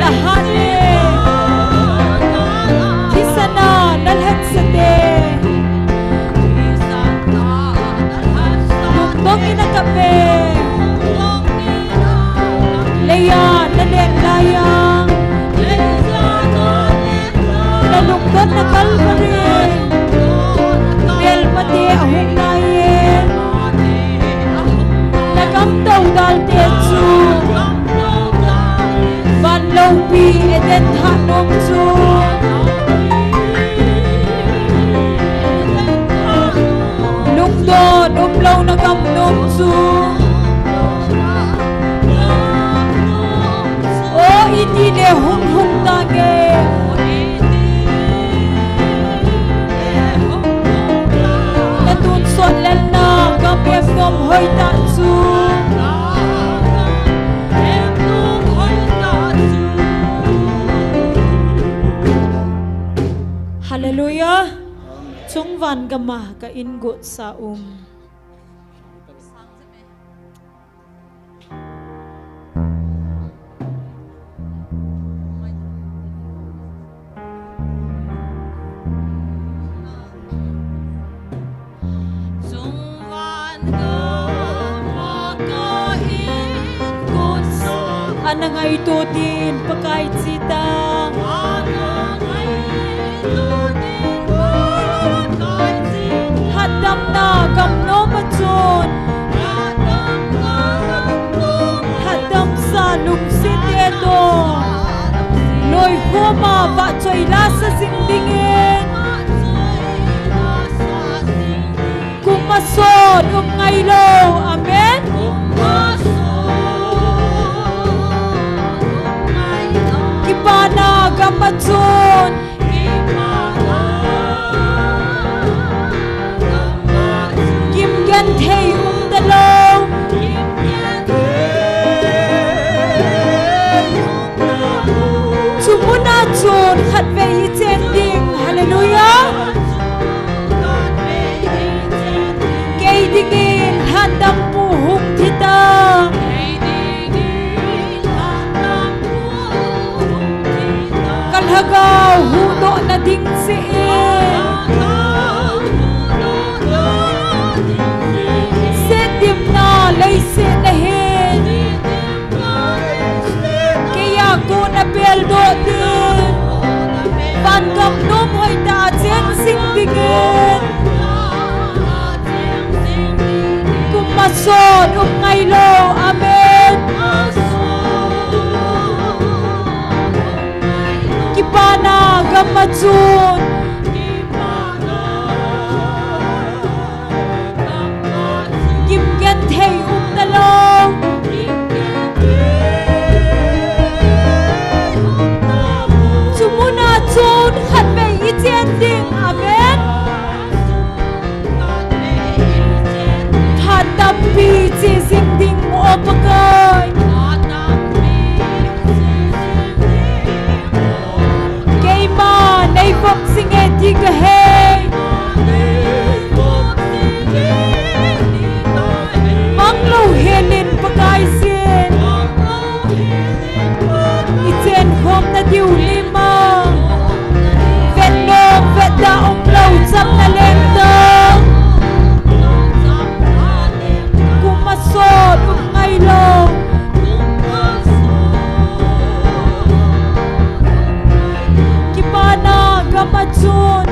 lahane Kisana nalhat sate Nukbong inakape Leya nanen layang Nalukbot na kalpare Bel mati ahong nayen Nagamtaw dal tetsu Van lâu pi eden hanom su Lungdo numlaw nagamnom su O iti ne hung hung tage Natun son lel na gamyam nom hoy tatsu Hallelujah. Chung van gamah ka ingut sa Anang ay tutin pakait sita Hadam na gamno matsun Hadam sa lungsit eto Loy homa va choy lasa singdingin Kumason ngaylo amen Kipana gamatsun Gimgan thay umdalaw Sumunatsun khatve itending hallelujah Kay dingin handang puhong kita Kalhagaw huno na dingsiin Setim na laysi nahin Kaya ko na peldo din Pangam nom hoy tajen singdingin Kumason ngaylo amen Kipana gamatsun Gimgan thay umdalaw Sumunatsun khatve itending amen Hatampi sisingding mo pagay Nay phok singe tigahe Manglo helin pagay sin Iten khom na diu lima Vet nom vet da umlaw tsam na lenta Kumasod ngaylo Gamatsun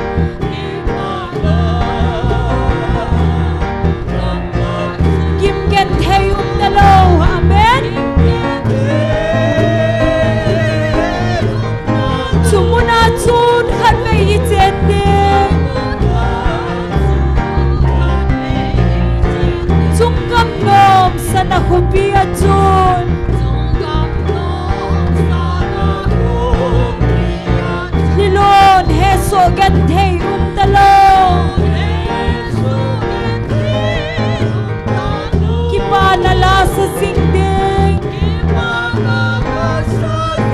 Gimgen thay umdalaw amen Sumunatsun khatve itending Sungam nom sa nakupiyatsun Lilon heso gantay umdalaw Kipalala sa singding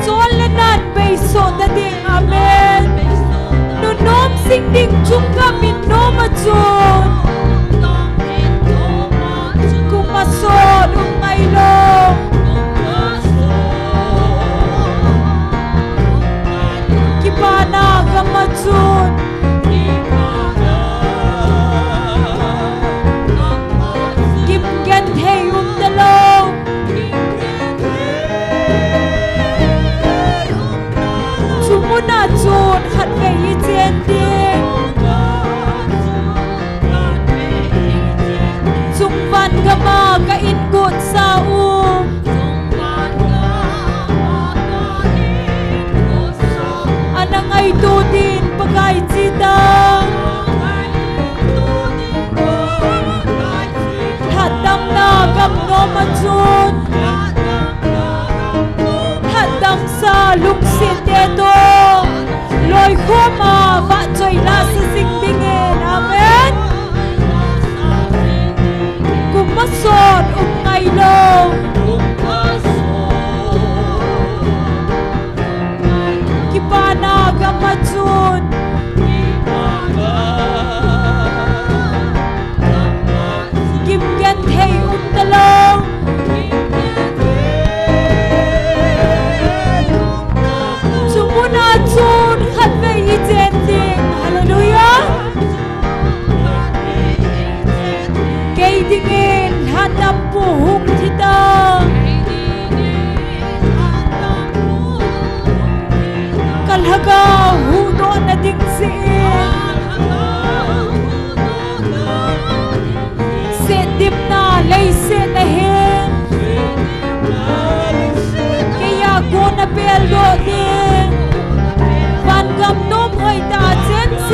Solenan beso dating amen Nunom singding chungka minomatsun Kumason ngaylo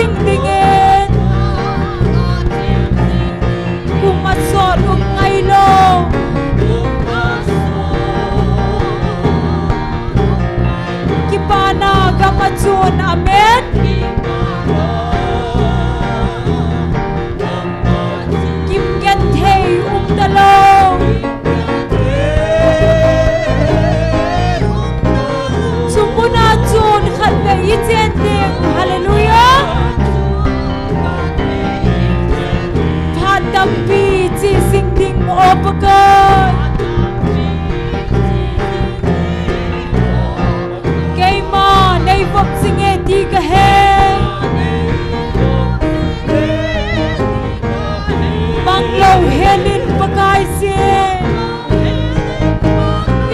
sing dingin kumasot ngay lo kipana gamatsun amen kimgen thei umdalo sumuna chun khat ve iten ding hallelujah phatam pi chi sing ding opakai keima nei vop singe ti ka he banglo helin pakai se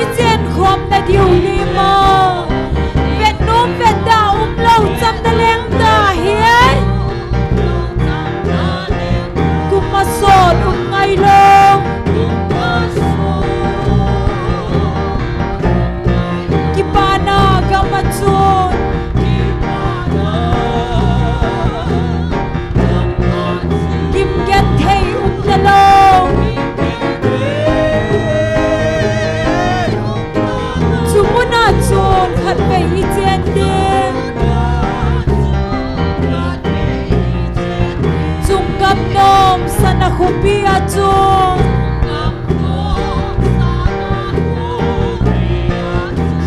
iten khom na diu lima vet nom vet da lo cham da leng da he kumasot ngai lo kipana gamatsun kimgen thei umdalo sumuna chun khat ve iten ding chungam nom sana khupia chung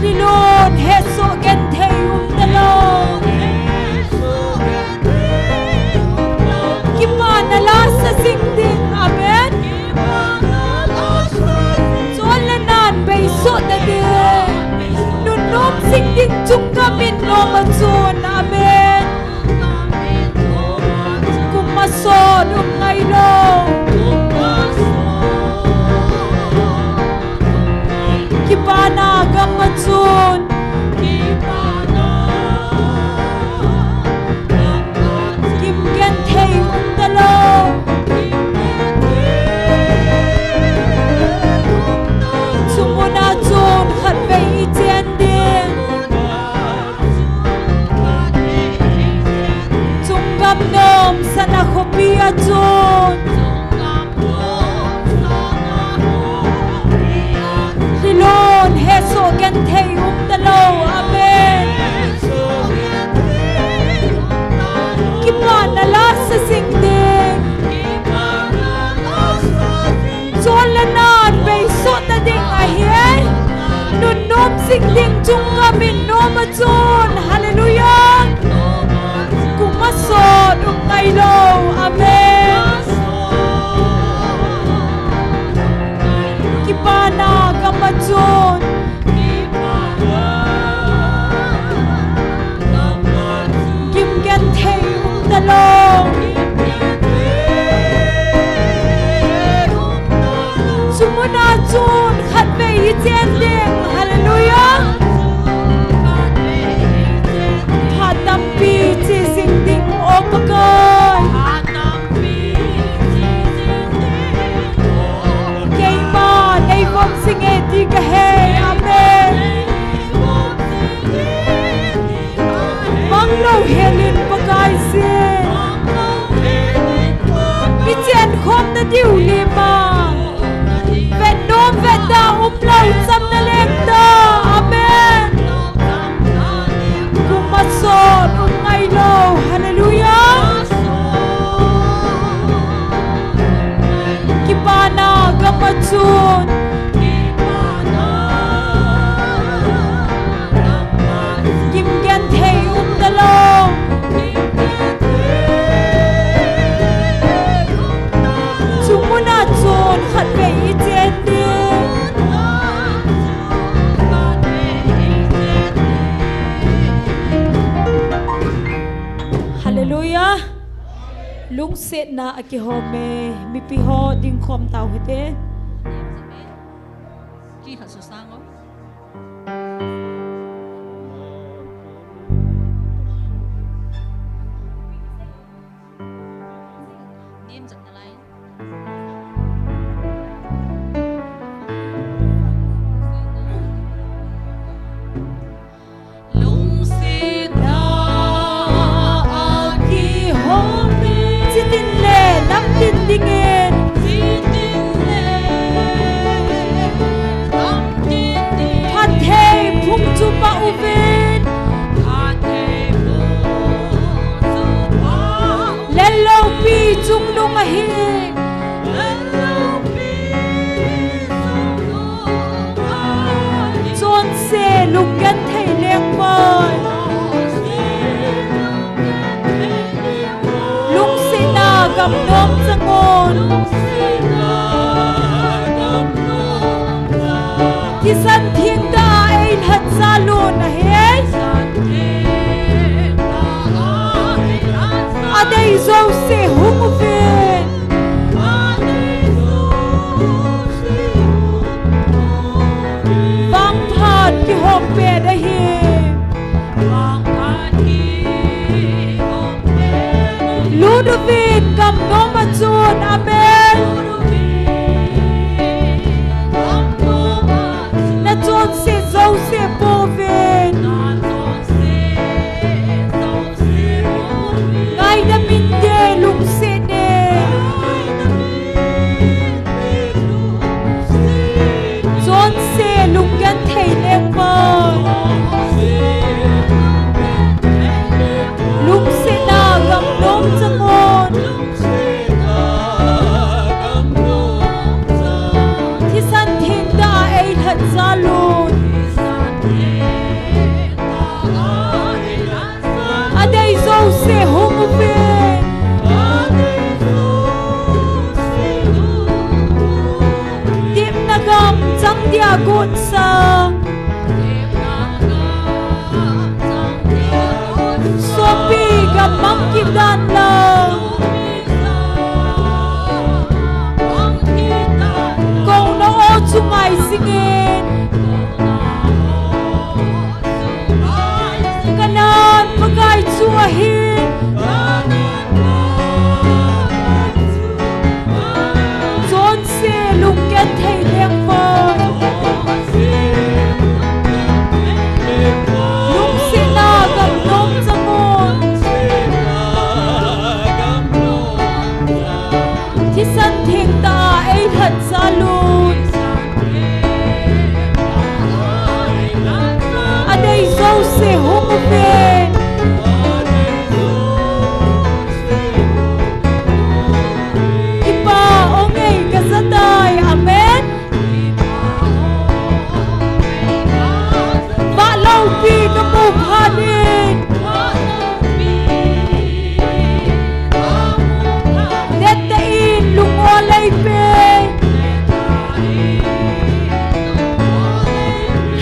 Lilon heso gen thei umdalo kipana la sa sing ding amen cholanan bei so da de nun nom sing ding chungam in nom chun amen kumasot ngai lo kipana gamatsun kimgen thei umdalo sumuna chun khat ve iten ding chungam nom sana khopia chun Lilon heso gen thei umdalo amen kipana la sa sing ding cholanan bei so ta ding a he nun nom sing ding chunga min nom chun hallelujah kumasot ngai lo amen kipana gamatsun kimgen thei umdalo sumuna chun khat ve iten ding hallelujah phatam pi chi sing ding opakai keima nei vop singe ti ka he amen manglo helin pakai se iten khom na diu lima vet nom vet da lo cham na leng da amen kumasot ngai lo hallelujah kipana gamatsun kimgen thei umdalo sumuna chun khat ve iten ding hallelujah lung set na akihome mi pi ho ding khom tau hete Chi hả số sang không? Niêm giật lại. Lung set na akihome gam nom zangon Thì san thiên ta ai thật xa luôn à hết ở đây dâu sẽ hung về vang phạt cái hộp về đây Ludovic cầm nó mà chôn amen na chôn sẽ dâu sẽ bố về ngay đã mình đề lùng sẽ đề chôn sẽ lùng gắn thầy nèm mơ lùng sẽ na gầm nôm cho ngôn thì sân thiên đã ấy thật ra luôn ở đây dâu sẽ hung về tiệm na gầm chẳng dia gột sa Sophie gầm mong kim đàn lờ câu nó ô chung ai singin kanan magay chua hin John se lung kết thầy nèng vợ lung se na gầm nôm cho ngôn thì sân thiên ta ấy thật xa luôn ở đây dâu sẽ hung về Ipa ông ấy cả gia tài amen và lâu vì các mục hà đi Đết ta in lung hoa lây bê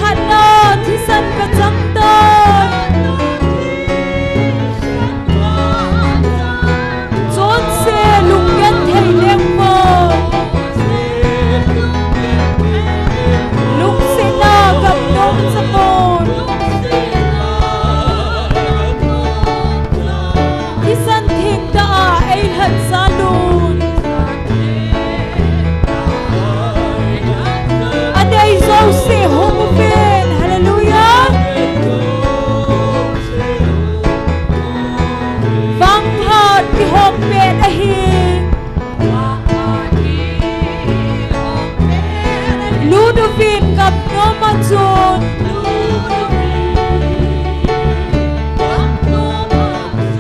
Hà nơ thì sân cả chẳng tơi Chốn xe lung kết thầy nèm mơ Lung xe na gặp nôm sa ngôn thì sân thiên ta ấy thật xa luôn ở đây dâu sẽ hung về hallelujah vang phạt cái hộp về đây Ludovic gặp nó mà chôn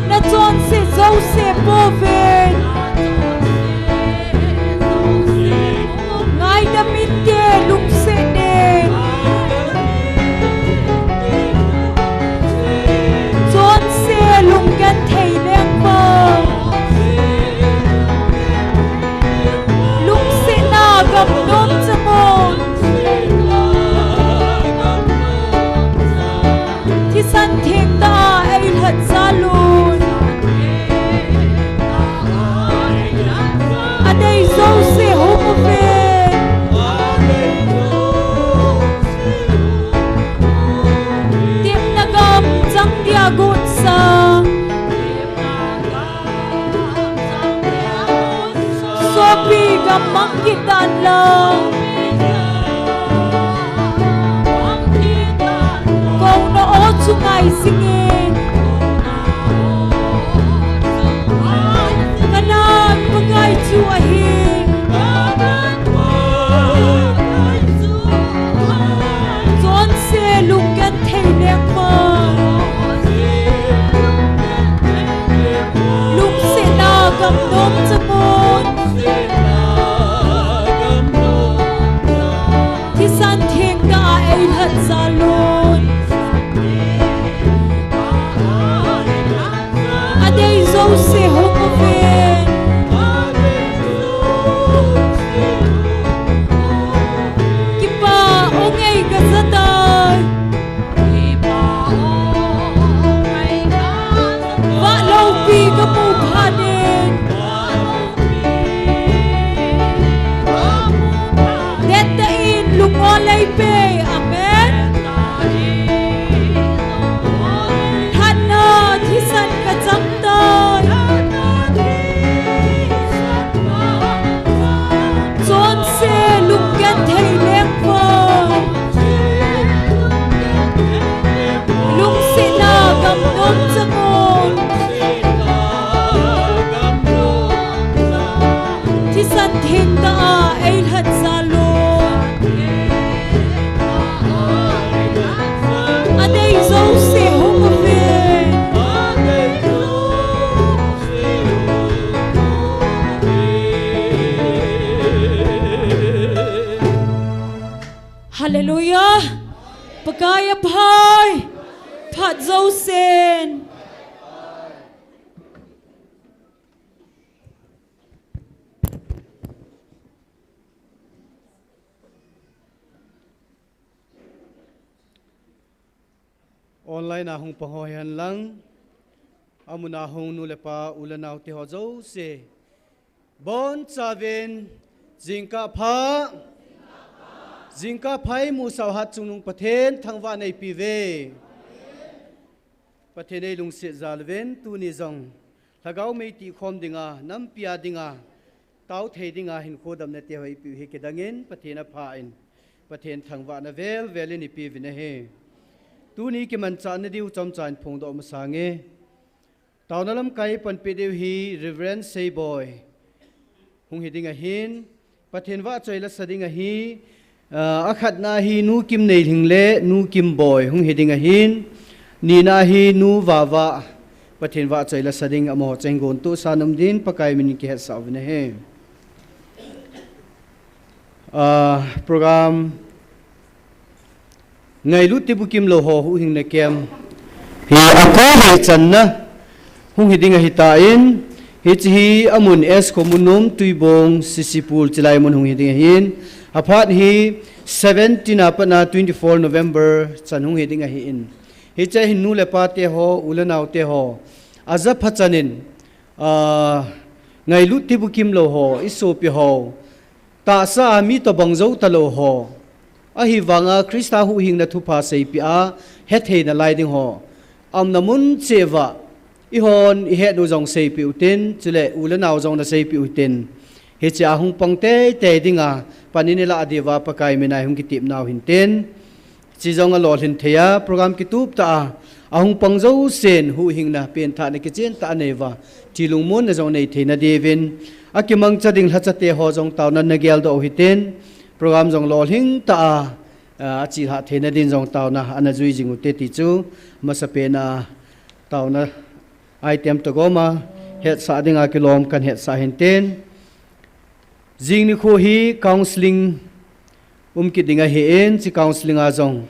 na chôn sẽ dâu sẽ bố về ngay đã mình đề lung sẽ đề chôn sẽ lung gắn thầy nèng mơ lung sẽ na gặp nôm cho ngôn thì sân thiên ta ấy thật xa luôn ở đây dâu sẽ hung về tiệm na gầm chẳng dia gột sa Sophie gầm mong kim đàn lờ câu nó ô chung ai singin kanan magay chua hin John se lung kết thầy nèng mơ lung se na gầm nôm cho ngôn thì san thiên ta ấy thật xa luôn ở đây dâu sẽ hung về pi ka mu phanin detta in lungolay pe amen thana thisan ka chamtai chon se lungyan thei lek po lung sina gam nom changon thisan thin ta ai hat salon adei zo se hong ve Hallelujah pagaya bhai phat zo sen online ahong pahoyan lang amuna hong nulepa ulanaw ti hozo se bon savin Zinka phai mu sau hat chunung pathen thangwa nei pive pathen ei lung se zalven tu ni zong lagau mei ti khom dinga nam pia dinga tau thei dinga hin khodam na te hoi pi he ke dangin pathena pha in pathen thangwa na vel ni pi vine he tu ni ke man chan na diu chom chan phung do ma sange taunalam kai pan pe deu hi reverend say boy hung hi dinga hin pathen wa choila sadinga hi akhat na hi nu kim nei hingle nu kim boy hung heding a hin ni na hi nu wawa pathin wa chaila sading amo chengon tu sanam din pakai min ke savne he program ngai lu ti bukim lo ho hu hing na kem hi aka he channa hung heding a hita in hi amun es komunum tuibong sisipul chilai mun hung heding a hin apart hi 17 apana 24 November chanhung heding a hi in hi cha hin nu le pa te ho ulanaw te ho aza phachanin ngai lu ti bukim lo ho isopi ho ta sa mi to bangzo ta lo ho a hi wanga krista hu hing na thu pha sei pi a he the na lai ding ho am namun chewa i hon i he nu jong sei pi utin chule ulanaw jong na sei pi utin he cha hung pangte te dinga paninela adiwa pakai menai hung kitip naw hinten chi jong a lol hin theya program kitup ta ahung pangzo sen hu hingna pen tha ne kichen ta newa chilung mon na jong nei theina devin akimang chading hachate ho jong tauna nagel do hiten program jong lol hing ta chi ha theina din jong tauna ana jui jingu te ti chu masapena tauna item to goma het sa dinga kilom kan het sa hinten jing ni kho hi counseling ki dinga he en chi counseling a jong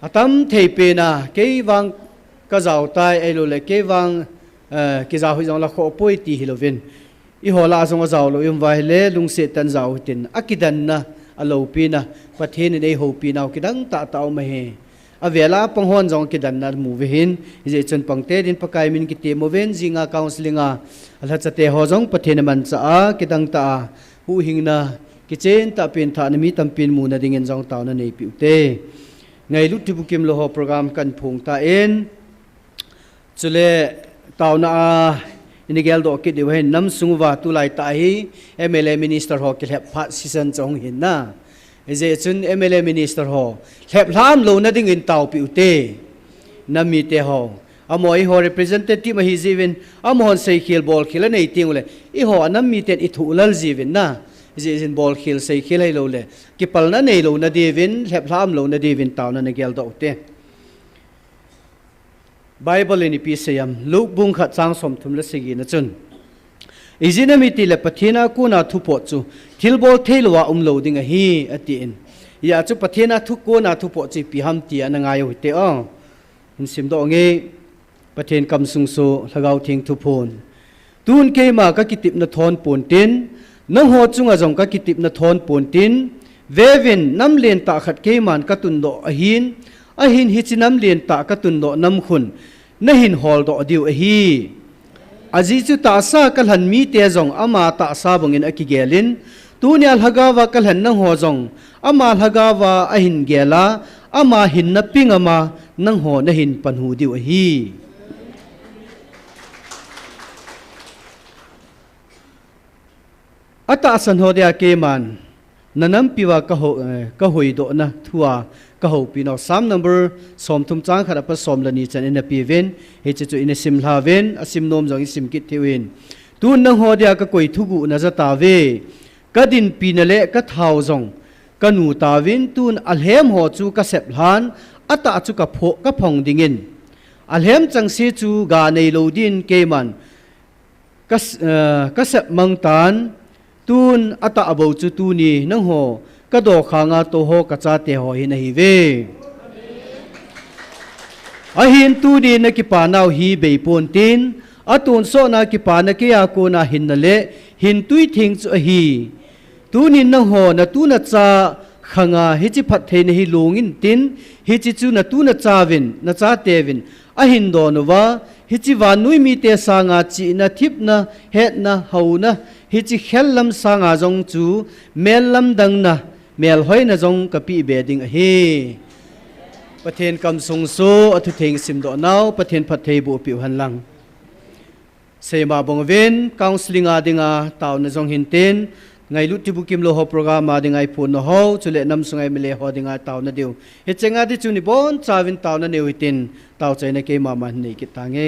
atam thei pe na ke wang ka jaw tai elo le ke wang ki jaw hu jong la kho poi ti hilovin i hola jong a jaw lo yum vai le lung se tan jaw tin akidan na alo pi na pathen nei ho pi naw kidang ta taw ma he avela panghon jong kidan na mu ve hin je chen pangte din pakai min ki te mo ven jinga counseling a ala chate ho jong pathen man cha a kidang ta hu hingna kichen ta pen tha na mi tampin mu na dingen jong taw na nei piute ngai lu tibukim lo ho program kan phung ta en chule taw na inigel do ki de hen nam sungwa tu lai ta hi MLA minister ho ki hep pha season chong hin na je chun MLA minister ho hep lam lo na ding in taw piute na mi te ho amoi ho representative hi jivin amon sei khil bol khila nei tingule I ho anam mi ten I thu lal jivin na jin bol khil sei khilai lo le ki pal na nei lo na devin hep lam lo na devin taw na gel do te Bible ni pi sayam luk bung khat chang som thum la sigi na chun izina mi ti le pathina ku na thu po chu thilbol thailwa lo ding a hi ati in ya chu pathina thu ko na thu po chi pi ham ti ana ngai ho te o in sim do nge pathen kam sung so lagau thing thu phon tun ke ma ka kitip na thon pon tin nang ho chunga jong ka kitip na thon pon tin vevin nam len ta khat ke man ka tun do a hin hi chinam len ta ka tun do nam khun na hin hol do diu a hi aji chu ta sa kalhan mi te jong ama ta sa bangin akigelin tunia lhagawa kalhan nang ho jong ama lhagawa ahin gela ama hin na pingama nang ho na hin panhu diu hi ata san ho dia keman nanam piwa ka hoi do na thua ka ho pino sam number som thum chang khara pa som lani chan in pi ven he chu in sim hla ven asim nom jong sim kit thewin tu nang ho dia ka koi thugu na za ta ve ka din pinale ka thau jong ka nu ta win tun alhem ho chu ka sep hlan ata chu ka pho ka phong dingin alhem chang se chu ga nei lo din keman ka sep mang tan tun ata abo chu tu ni nang ho ka do khanga to ho ka cha te ho hin hi ve a hin tu ni na ki pa naw hi be pon tin atun so na ki pa na ke ya ko na hin na le hin tui thing chu hi tu ni nang ho na tu na cha khanga hi chi phat the na hi lungin tin hi chi chu na tu na cha vin na cha te vin a hin do no wa hi chi wa nui mi te sa nga chi na thip na het na hau na hi chi khel lam sa nga jong chu mel lam dang na mel hoi na jong ka pi be ding a hi pathen kam sung so athu theng sim do naw pathen phat thei bu pi han lang sema bong ven counseling a dinga taw na jong hin ten ngai lu ti bu kim lo ho program a dingai phun no ho chule nam sungai mele ho dinga taw na diu he chenga di chu ni bon chawin taw na neu tin taw chai na ke ma ma nei ki tange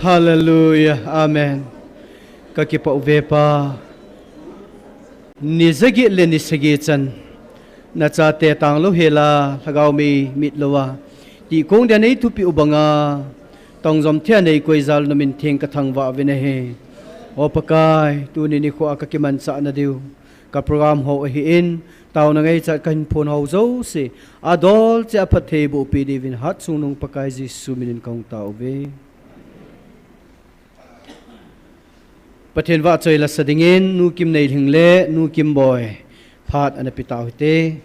Hallelujah. Amen. Kakipa uvepa. Nizagi le nisagi chan. Na cha te tang lo hela thagau mi mit lowa. Ti kong dia nei tupi ubanga. Tong zom thia nei koi zal no min theng ka thangwa vene he. O pakai tu ni ni kho akakiman sa na diu. Ka program ho hi in tao na ngai cha kan phone ho zo se. Adol cha pathe bu pi divin hat sunung pakai Jesu minin kong tao ve. Pathen wa choi la sadingin nu kim nei hingle nu kim boy phat ana pitaw te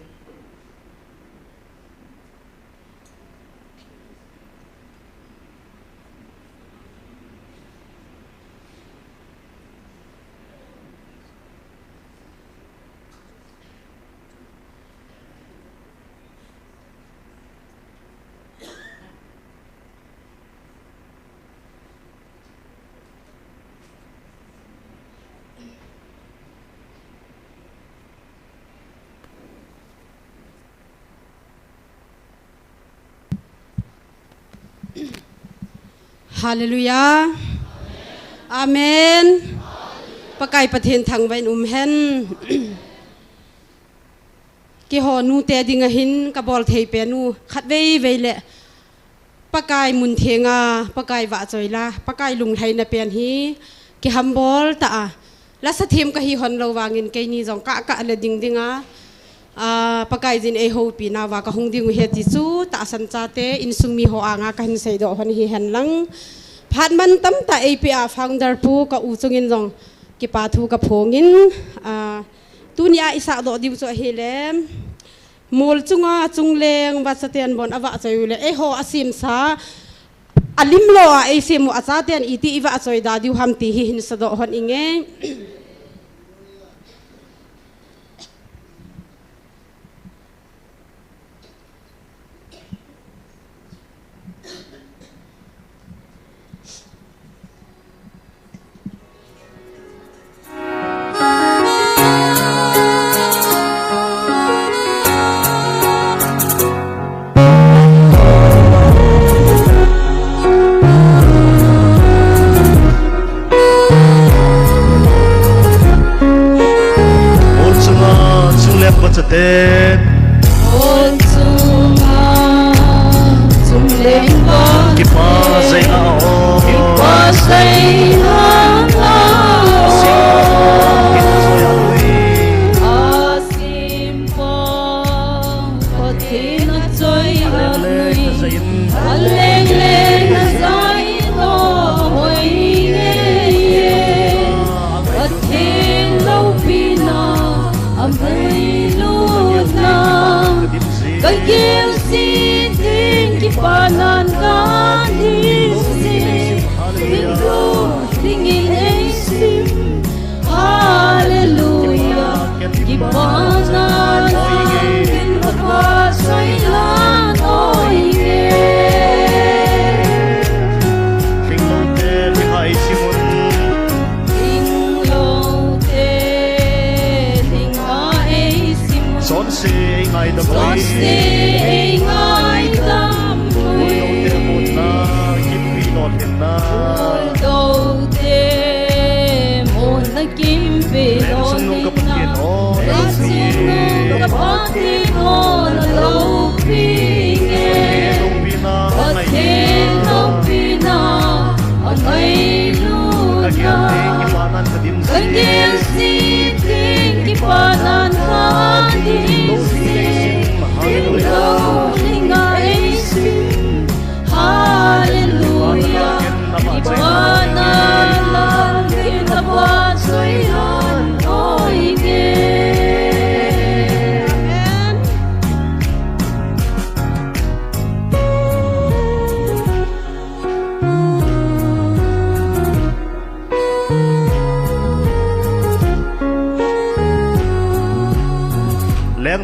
Hallelujah. Amen. Pakai pathen thang vain hen. Ki ho nu te ding a hin ka bol thei pe nu khat vei vei le. Pakai mun thenga pakai wa choi la pakai lung thai na pen hi ki ham bol ta a. La sa them ka hi hon lo wangin ke ni jong ka ka le ding dinga. Pakai jin e ho pi na wa ka hung ding he ti chu ta san cha te in sung mi ho anga ka hin sei do hon hi hen lang phat man tam ta APA founder pu ka u chungin jong ki pa thu ka phongin tunia isa do diu cho helem mol chunga chungleng wa chaten bon awa chayule e ho asim sa alim lo a e simu acha ten iti iwa choi da diu ham ti hi hin sa do hon inge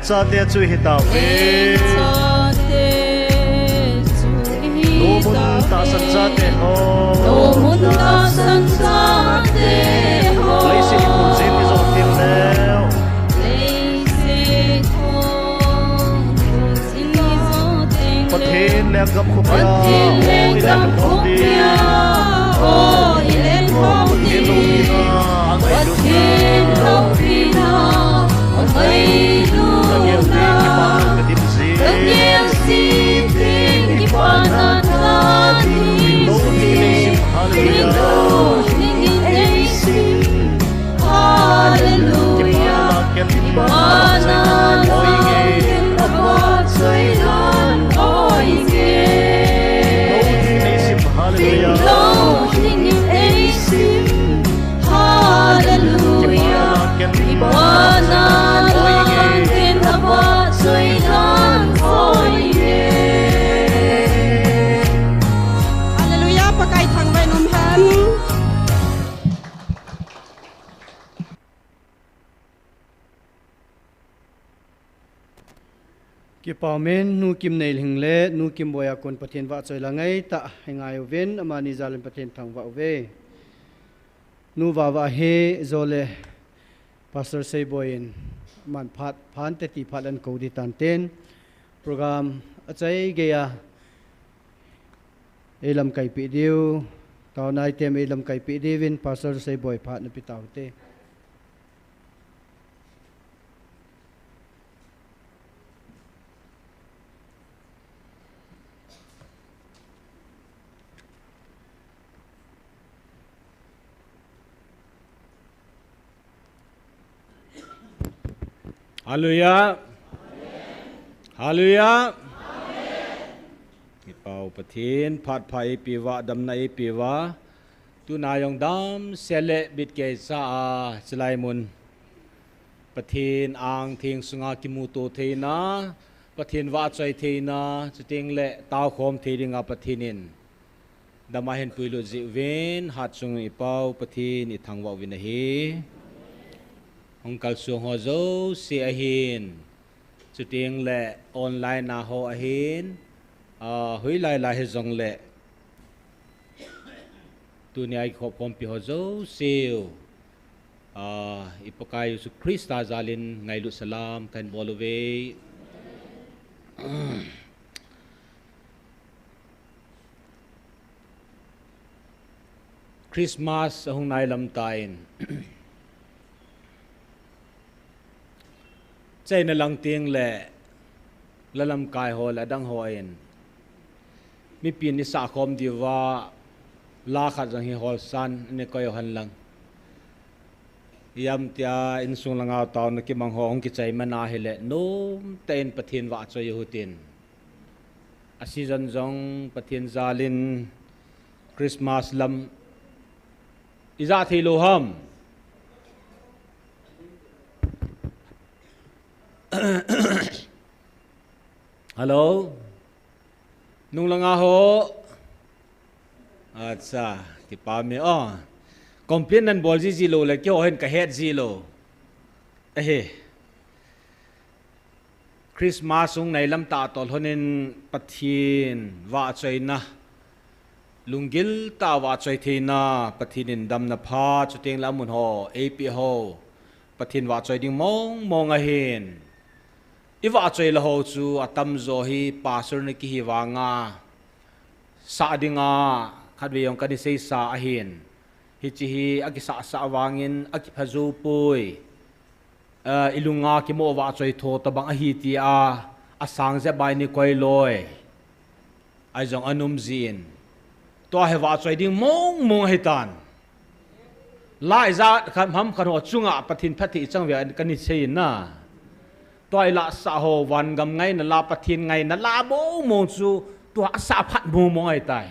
cha te chu hi tao ve lo mun ta san cha te ho lấy sĩ phụ xin đi dọn tiền leo Phật thiên lem gấp khúc bia ôi lem gấp khúc bia ki paumen nu kim nei hingle nu kim boya kon pathian wa choi langai ta hengai ven amani zalim pathian thang wa ve nu wa he zole pastor sei boyin man phan te ti phalan ko di tan ten program achai geya elam kai pi diu taw nai tem elam kai pi divin pastor sei boy phat na pitaw te Hallelujah. Hallelujah. Pau pathin phat phai piwa dam nai piwa tu na yong dam sele bit ke sa chlai mun pathin ang thing sunga kimu to theina pathin wa choi theina chuting le taw khom theiringa pathinin dama hen puilo ji ven hat chung I pau pathin I thangwa win hi Hong kal suang ho zo si ahin chuting le online na ho ahin hui lai lai he zong le tu ni ai kho pom pi ho zo siu ipakai su Krista zalin ngai lu salam kan bolove Christmas hong nai lam tain chai na lang ting le lalam kai ho la dang ho in mi pin ni sa khom diwa la khat jang hi hol san ne koy han lang yam tia in sung langa taw na ki mang ho ong ki chai mana hele nom ten pathin wa choi hutin a season jong pathin zalin Christmas lam iza thilo ham Hello nung langa ho acha ki pa me complain nan bol ji lo le kyo hen ka het ji lo Christmas ung nai lam ta tol honin pathin wa choi na lungil ta wa choi thina pathinin dam na pha chuteng la mun ho ap ho pathin wa choi ding mong a hen iwa choi la ho chu atam zo hi pastor ne ki hi wanga sa dinga khatwe yong ka ni sei sa a hin hi chi hi aki sa wangin aki phazu pui ilunga ki mo wa choi tho ta bang a hi ti a asang je bai ni koi loi ai jong anum zin to he wa choi ding mong he tan lai za kham ham khan ho chunga pathin phathi chang we kan ni sei na toy la sa ho wan gam ngai na la pathin ngai na la bo mong chu to sa phat mo ai tai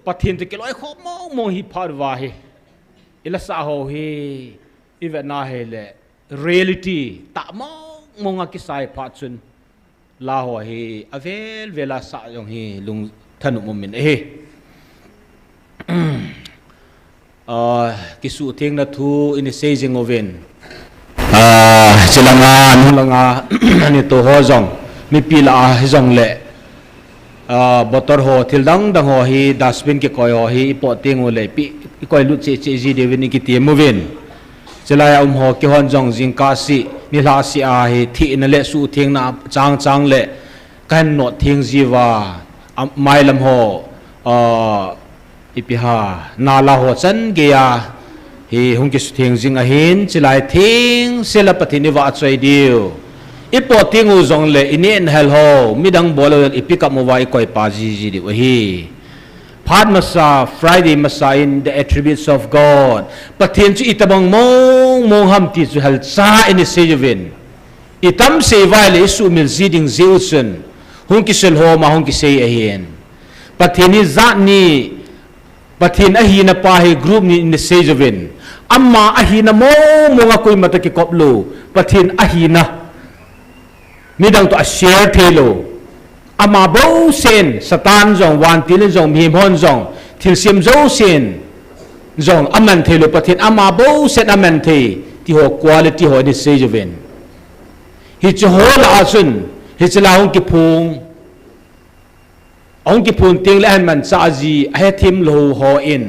pathin te keloi kho mong hi phar wa hi ila sa ho hi even na he le reality ta mong a ki sai phat chun la ho hi avel vela sa yong hi lung thanu mo min kisu theng na thu in sei jing oven chilanga nulanga ani to ho jong mi pila jong le botor ho thildang dang ho hi dustbin ke koi ho hi po ting ole pi koi lu che ji devin ki ti movin chilaya ho ki hon jong jing ka si ni la si a hi thi na le su theng na chang le kan no theng ji wa mai lam ho ipiha na la ho chan ge ya hi hung ki theng jing a hin chilai thing sela pathini wa choi diu ipo ting u zong le inen hel ho midang bolo ipika mo wai koi pa ji di hi phat masa Friday masa in the attributes of God pathin chu itabang mong ham ti chu hal cha in sejevin itam se vai le su mil ziding zeusen hung ki sel ho ma hung ki sei a hin pathini za ni pathin a hi na pa hi group ni in sejevin amma ahina mo nga koi mata ki koplo pathin ahina midang to a share thelo ama bo sen satan jong wan til jong mi hon jong thil sim zo sen jong aman thelo pathin ama bo sen aman the ti ho quality ho ni sejeven hi cho ho la asun hi chila hong ki phung ting le han man cha ji a he thim lo ho in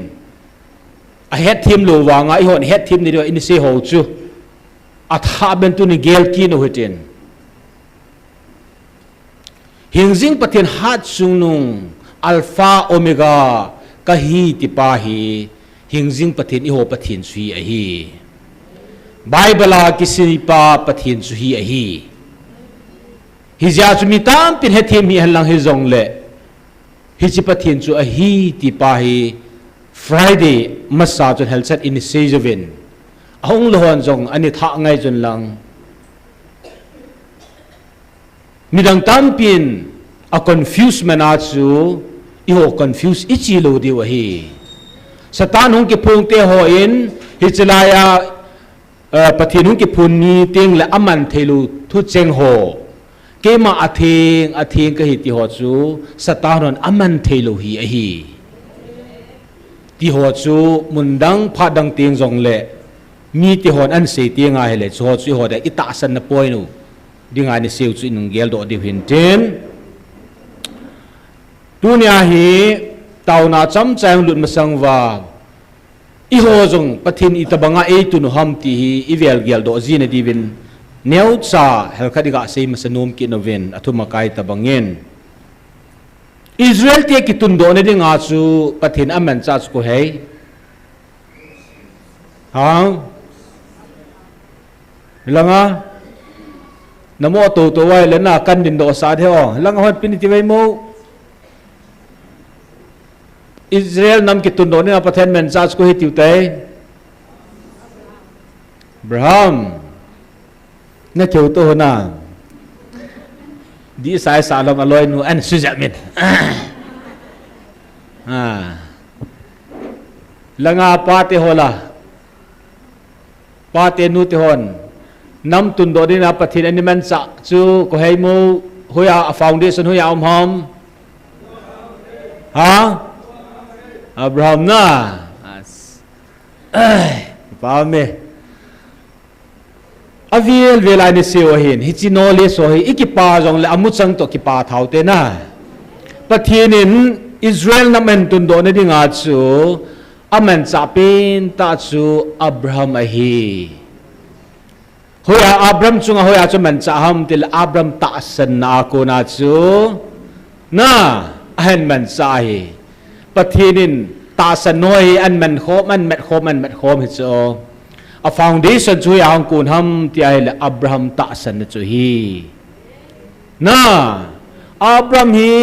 a he thim lo wa nga I hon he thim ni do in se ho chu a tha ben tu ni gel ki no hitin hingjing pathian hat chung nung alpha omega ka hi ti pa hi hingjing pathian I ho pathian sui a hi Bible a kisini pa pathian sui a hi hizia chu mi tam pin he thim hi halang hi zong le hi chi pathian chu a hi ti pa hi Friday masa chu hel chat in sejovin ahong lohon zong ani tha ngai chun lang midang tam pin a confuse mana chu I ho confuse ichi lo di wa hi satan hong ki phung te ho in hi chalaya pathian hong ki phun ni ting la aman thelu thu cheng ho kema atheng ka hi ti ho chu satanon aman thelo hi a hi ti ho chu mundang phadang ting jong le mi ti hon an se ti nga hele chu ho chu ho da ita san na poi nu dinga ni seu chu in gel do di hin ten dunia hi tauna cham chang lut masang wa I ho jong pathin itabanga e tu no ham ti hi ivel gel do zina divin neu cha hel khadiga sei masanum ki noven athuma kai tabangin Israel te ki tundo ne dinga chu pathin aman cha ko hei ha langa namo to wai lena kan din do sa theo langa hon piniti wai mo Israel nam ki tundo ne pathin man cha ko hi tiu te Abraham na kêu to na di sai sa long aloi nu an sujamin langa pate hola pate nu te hon nam tundo din na pathin ani man sa chu ko hei mo hoya foundation hoya hom ha Abraham na pa me aviel velai ni seo hin hi chino le so hi ikipa jong le amuchang to ki pa thaute na pathinin Israel na men tundo ne dinga chu aman chapin ta chu Abraham a hi hoya Abraham chunga hoya chu man cha ham til Abraham ta san na ko na chu na ahen man cha hi pathinin ta san noi an man khom an met khom hi chu a foundation chu yang kun ham ti ai le Abraham ta san chu hi na Abraham hi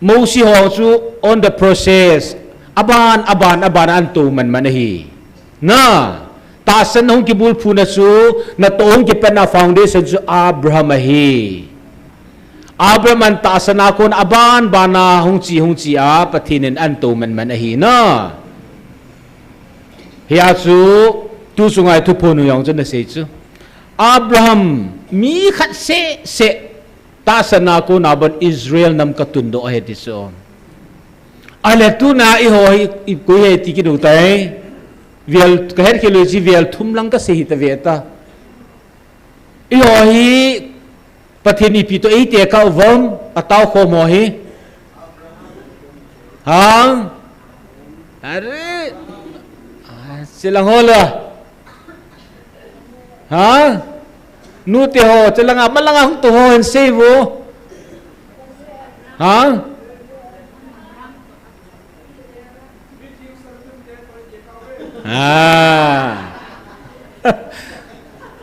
Mosi ho chu on the process aban an tu man hi na ta san hong ki bul phuna chu na tong ki pen na foundation chu Abraham hi Abraham an ta san akon aban bana hong chi a pathinin an tu man hi na hiya chu tu sungai tu ponu yang chen se chu Abraham mi khat se ta sana ko na ban Israel nam ka tundo he ti so ale tu na I ho I ko he ti ki du tai vial ka her ke lo ji vial thum lang ka se hi ta ve ta I ho hi pathin I pi to e te ka vom ataw kho mo hi ha are silang hola ha nu te ho chalanga malanga hung to ho en save ha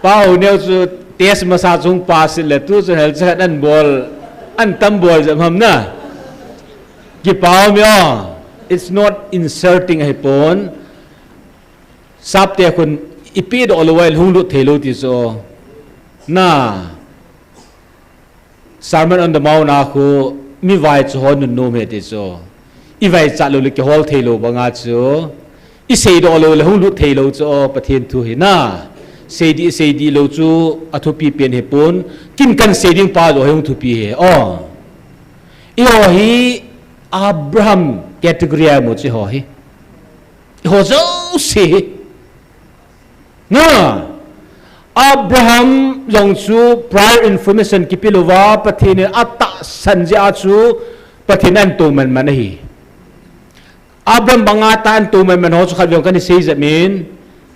pau neu chu tes masa chung pas le tu chu hel chat an bol an tam bol jam ham na ki pau myo it's not inserting a pon sap te kun ipi do alwail hung lu thelo ti so na sermon on the mount na khu mi vai chu hon nu me ti so I vai cha lo le ki hol thelo banga chu I sei do lo le hung lu thelo chu pathin thu hi na sei di lo chu athu pi pen he pon kin kan sei ding pa do hung thu pi he I ho hi Abraham category mo chi ho hi ho zo se na Abraham dòng chú prior information kí pilu wa pathin ata sanja chú pathin an tu man manahi Abram banga tan tu man ho chu khat yong kan sei zamin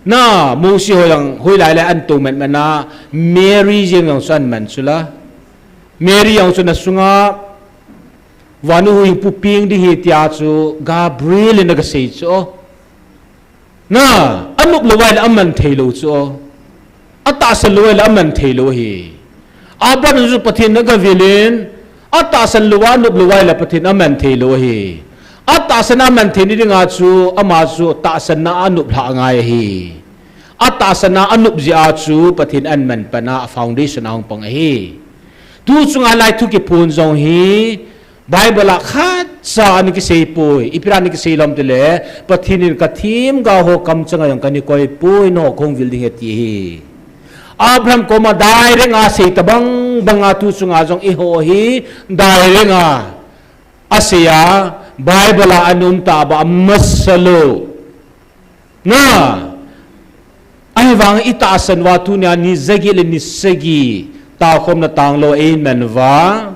na musi ho yang hui lai lai an tu man mana Mary jeng yang san man chula Mary yang chu na sunga wanu hui puping di hi tia chu Gabriel na ga sei chu na anup lawai la aman thelo chu ata san lawai la aman thelo hi Abram ju pathin na ga vilin ata san luwa nup lawai la pathin aman thelo hi ata sana man theni ringa chu ama chu ta sana anup la ngai hi ata sana anup ji a chu pathin an man pana foundation ang pang hi tu chunga lai thu ki pun jong hi bible la khat sa ni ki sei poi ipira ni ki sei lam tele pathin ka thim ga ho kam changa yang kani koi poi no khong vil ding heti hi Abraham ko ma dai renga sei tabang banga tu chunga jong i ho hi dai renga asia Bible anum ta ba masalo na ai wang itasan wa tu nya ni zagi le ni segi ta khom na tang lo amen wa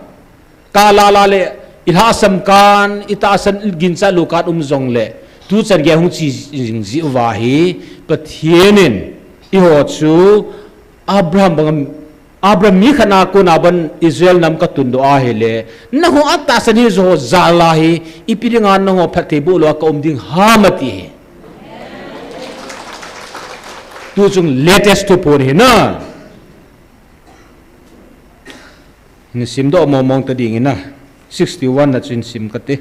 ka la la le ilhasam kan itasan ginsa lukat zong le tu chan ge hung chi ji wa hi pathienin I ho chu Abraham mi khana ko na ban Israel nam ka tun do a hele na ho atta sani zo zala hi ipiringa na ho phathe bu lo ka ding hamati tu chung latest to por he na ni sim do mo mong ta ding ina 61 na chin sim ka te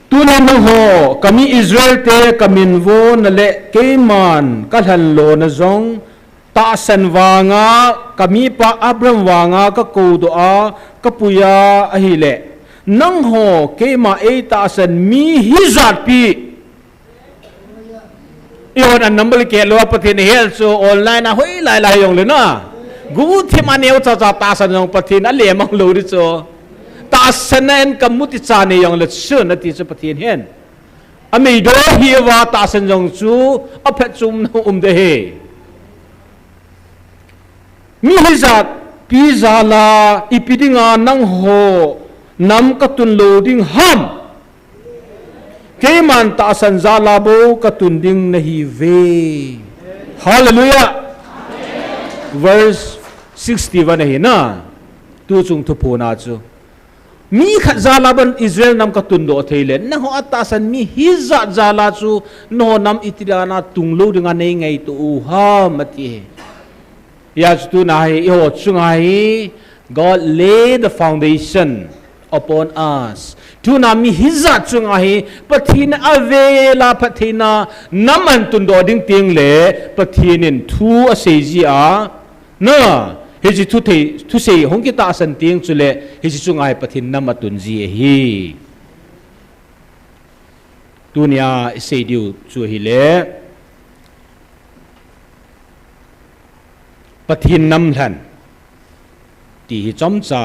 Tunan na ho kami Israel te kamin vo na le keman kalhan lo na zong taasan wanga kami pa Abraham wanga ka kodoa kapuya ahile nang ho kema e taasan mi hizat pi iyon an number ke lo pathin hel so online na hoi lai lai yong le na gu thimaneu cha cha taasan yong pathin a le mang lo ri so ta sanan kamuti chane yang let sun ati chu pathin hen ami do hi wa ta san jong chu aphet chum no de he mi hizat pizala ipidinga nang ho nam katun loading ham keman ta san zala bo katun ding nahi ve hallelujah verse 61 he na tu chung thu pona chu mi khat zala ban Israel nam ka tundo theile na ho atasan mi hiza zala chu no nam itirana tunglo dinga nei ngai tu ha mati ya chu na hi ho chunga hi God lay the foundation upon us tu na mi hiza chunga hi pathina avela pathina naman tundo ding ting le pathinin thu aseji a na heji thu sei hong ki ta san ting chule heji chungai pathin namatun ji hi dunia sei diu chu hi le pathin nam than ti hi chom cha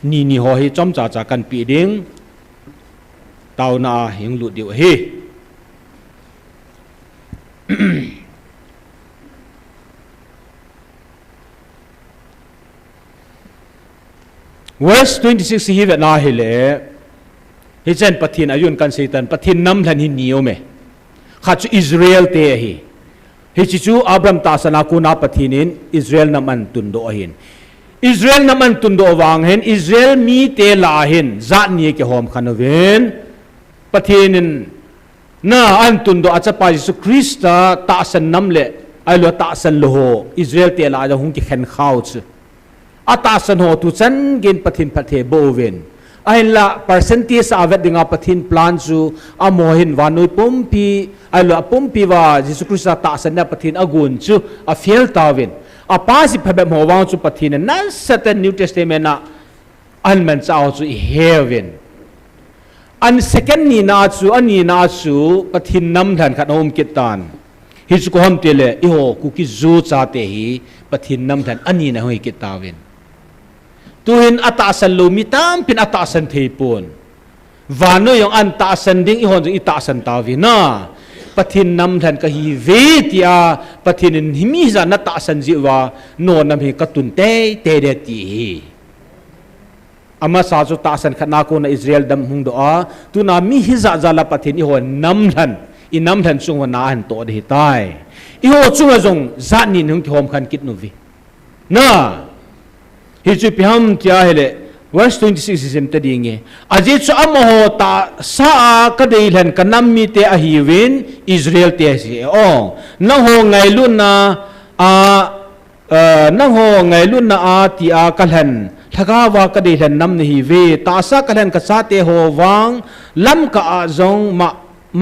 ni ho hi chom cha cha kan pi ding tau na hing lu diu hi Verse 26 hi vet na hele hi chen pathin ayun kan satan pathin nam than hi niyo me kha chu Israel te hi chi chu Abraham ta sana ku na pathinin Israel naman tundo hin Israel naman tundo wang hen Israel mi te la hin za ni ke hom khanoven pathinin na an tundo acha pa Jesu Krista ta san namle ai lo ta san lo Israel te la ja hung ki khen khaw chu atasan ho tu chan gen pathin pathe boven ai la percentage avet dinga pathin plan chu amohin wanui pompi ai lo pompi wa Jesu Christa ta san na pathin agun chu a fail tawin a pasi phabe mo wang chu pathin na certain New Testament na an man chao chu heaven an second ni na chu ani na chu pathin nam than khat hom kitan hi chu ko ham tele i ho ku ki zu cha te hi pathin nam than ani na hoi kitawin tuhin atasan lo mitam pin atasan thepon vano yung an taasan ding ihon yung itaasan tawi na pathin nam than ka hi ve tia pathin himi za na taasan jiwa no nam hi katun te de ti ama sa chu taasan khana ko na Israel dam hung do a tu na mi hi za za la pathin ihon nam than inam than chung na an to de tai iho chung jong zan ni hung thom khan kit nu vi na hi chu piam tia hele verse 26 is em tadinge aje chu amaho ta sa ka deilan kanam mi te ahiwin Israel te si o nang ho ngai lun na nang ho ngai lun na a ti a kalhan thagawa ka deilan nam ni ve ta sa kalhan ka sa te ho wang lam ka a zong ma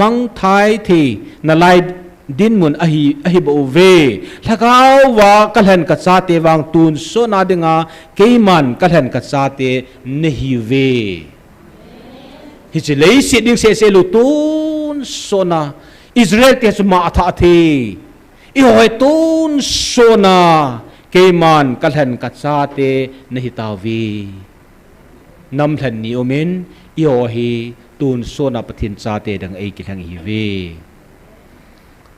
mang thai thi na lai din mun ahi bo ve thagaw wa kalhan ka cha te wang tun so na dinga keiman kalhan ka cha te nehi ve hi che lei se ding se lu tun so na Israel te suma atha the i hoi tun so na keiman kalhan ka cha te nehi ta ve nam than ni omen i ho hi tun so na pathin cha te dang ei ki thang hi ve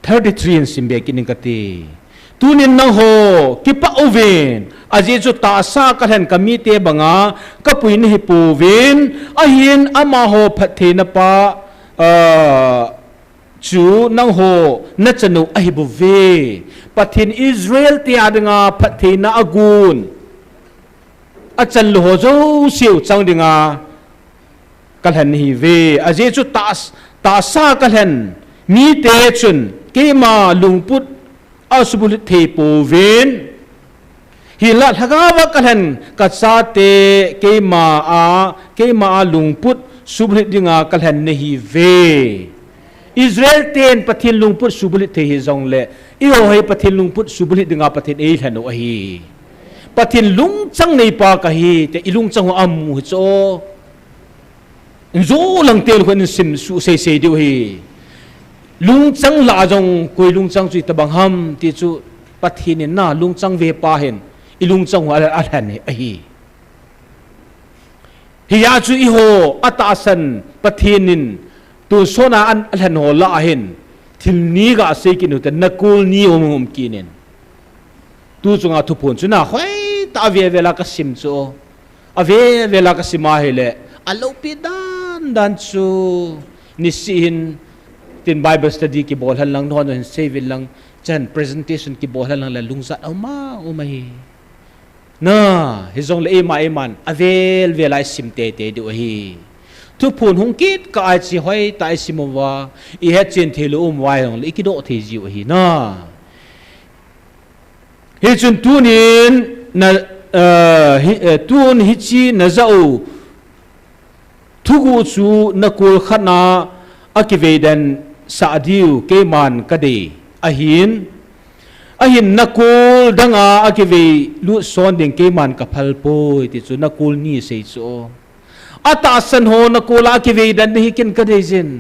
33 in simbe kining kati tunin nang ho kipa oven aje chu ta sa kalhan kami te banga kapui ni hipovin ahin ama ho phathe na pa chu nang ho na chanu ahibu ve pathin Israel te adanga phathe na agun achan lo ho zo siu chang dinga kalhan hi ve aje chu ta sa kalhan mi te chun kema lungput asubulit the povin hila thagawa kalhan katsate kema lungput subulit dinga kalhan nehi ve Israel ten pathin lungput subulit the hi zong le i ho hai pathin lungput subulit dinga pathin ei thanu a hi pathin lungchang nei pa ka hi te ilungchang amu cho zo lang tel khon sim su se diu hi lungchang la jong koi lungchang chui tabang ham ti chu pathin na lungchang ve pa hen ilungchang wa a than a hi hiya chu i ho atasan pathinin tu sona an than ho la hen thil ni ga se kinu te nakul ni om kinin tu chunga thu phun chu na khoi ta ve vela ka sim chu ave vela ka sima hele alo pi dan chu ni sin tin Bible study ki bol hal lang non save lang chan presentation ki bol hal lang la lungzat ma umai na hizong le ema eman avel velai simte te du hi tu phun hung kit ka ai chi hoi tai simwa I het chen thelu wai hong le ki do the ji hi na he chun tunin na tun hi chi na zau thugu chu na kul khana akivedan saadiu keman kade ahin nakul danga akive lu son ding keman kapal poi ti chu nakul ni sei chu ata san ho nakula akive dan hi kin kade jin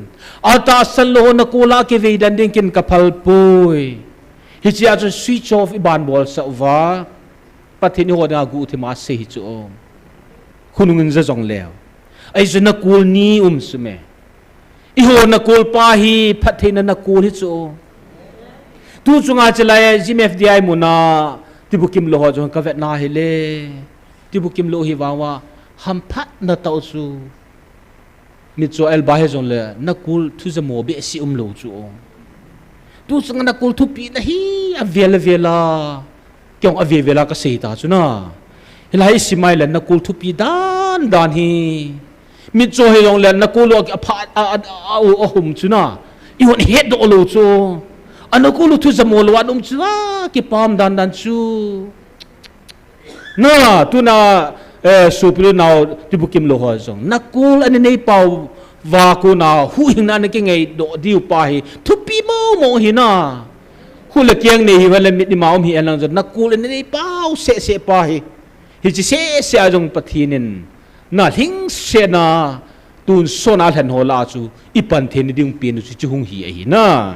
ata san lo nakula akive dan ding kin kapal poi hi chi chu switch off iban bol sa wa pathin ho da gu thi ma sei chu khunungin za jong lew ai chu nakul ni sume iho nakul pa hi phathe na nakul hi chu tu chunga chalaya GMFDI muna tibukim lo ho jong ka vet na hi le tibukim lo hi wawa ham phat na tau chu mi chu el ba he jong le nakul thu za mo be si lo chu tu chunga nakul thu pi na hi avela kyong avela ka sei ta chu na hilai simai le nakul thu pi dan hi mi cho he long len na ko lo pha a hum chuna I won head do lo chu anako lu thu zamol wa dum chuna ki pam dan chu na tu na suplu now tibukim lo ho jong nakul ani nei pau wa ko na hu hing na ki ngai do diu pa hi thu pi mo hi na hu le kyang nei hi wala mit ni maum hi alang jong nakul ani nei pau se pa hi hi chi se a jong pathinin na hing se na tun sona than hola chu ipan then ding pin chu hung hi ai na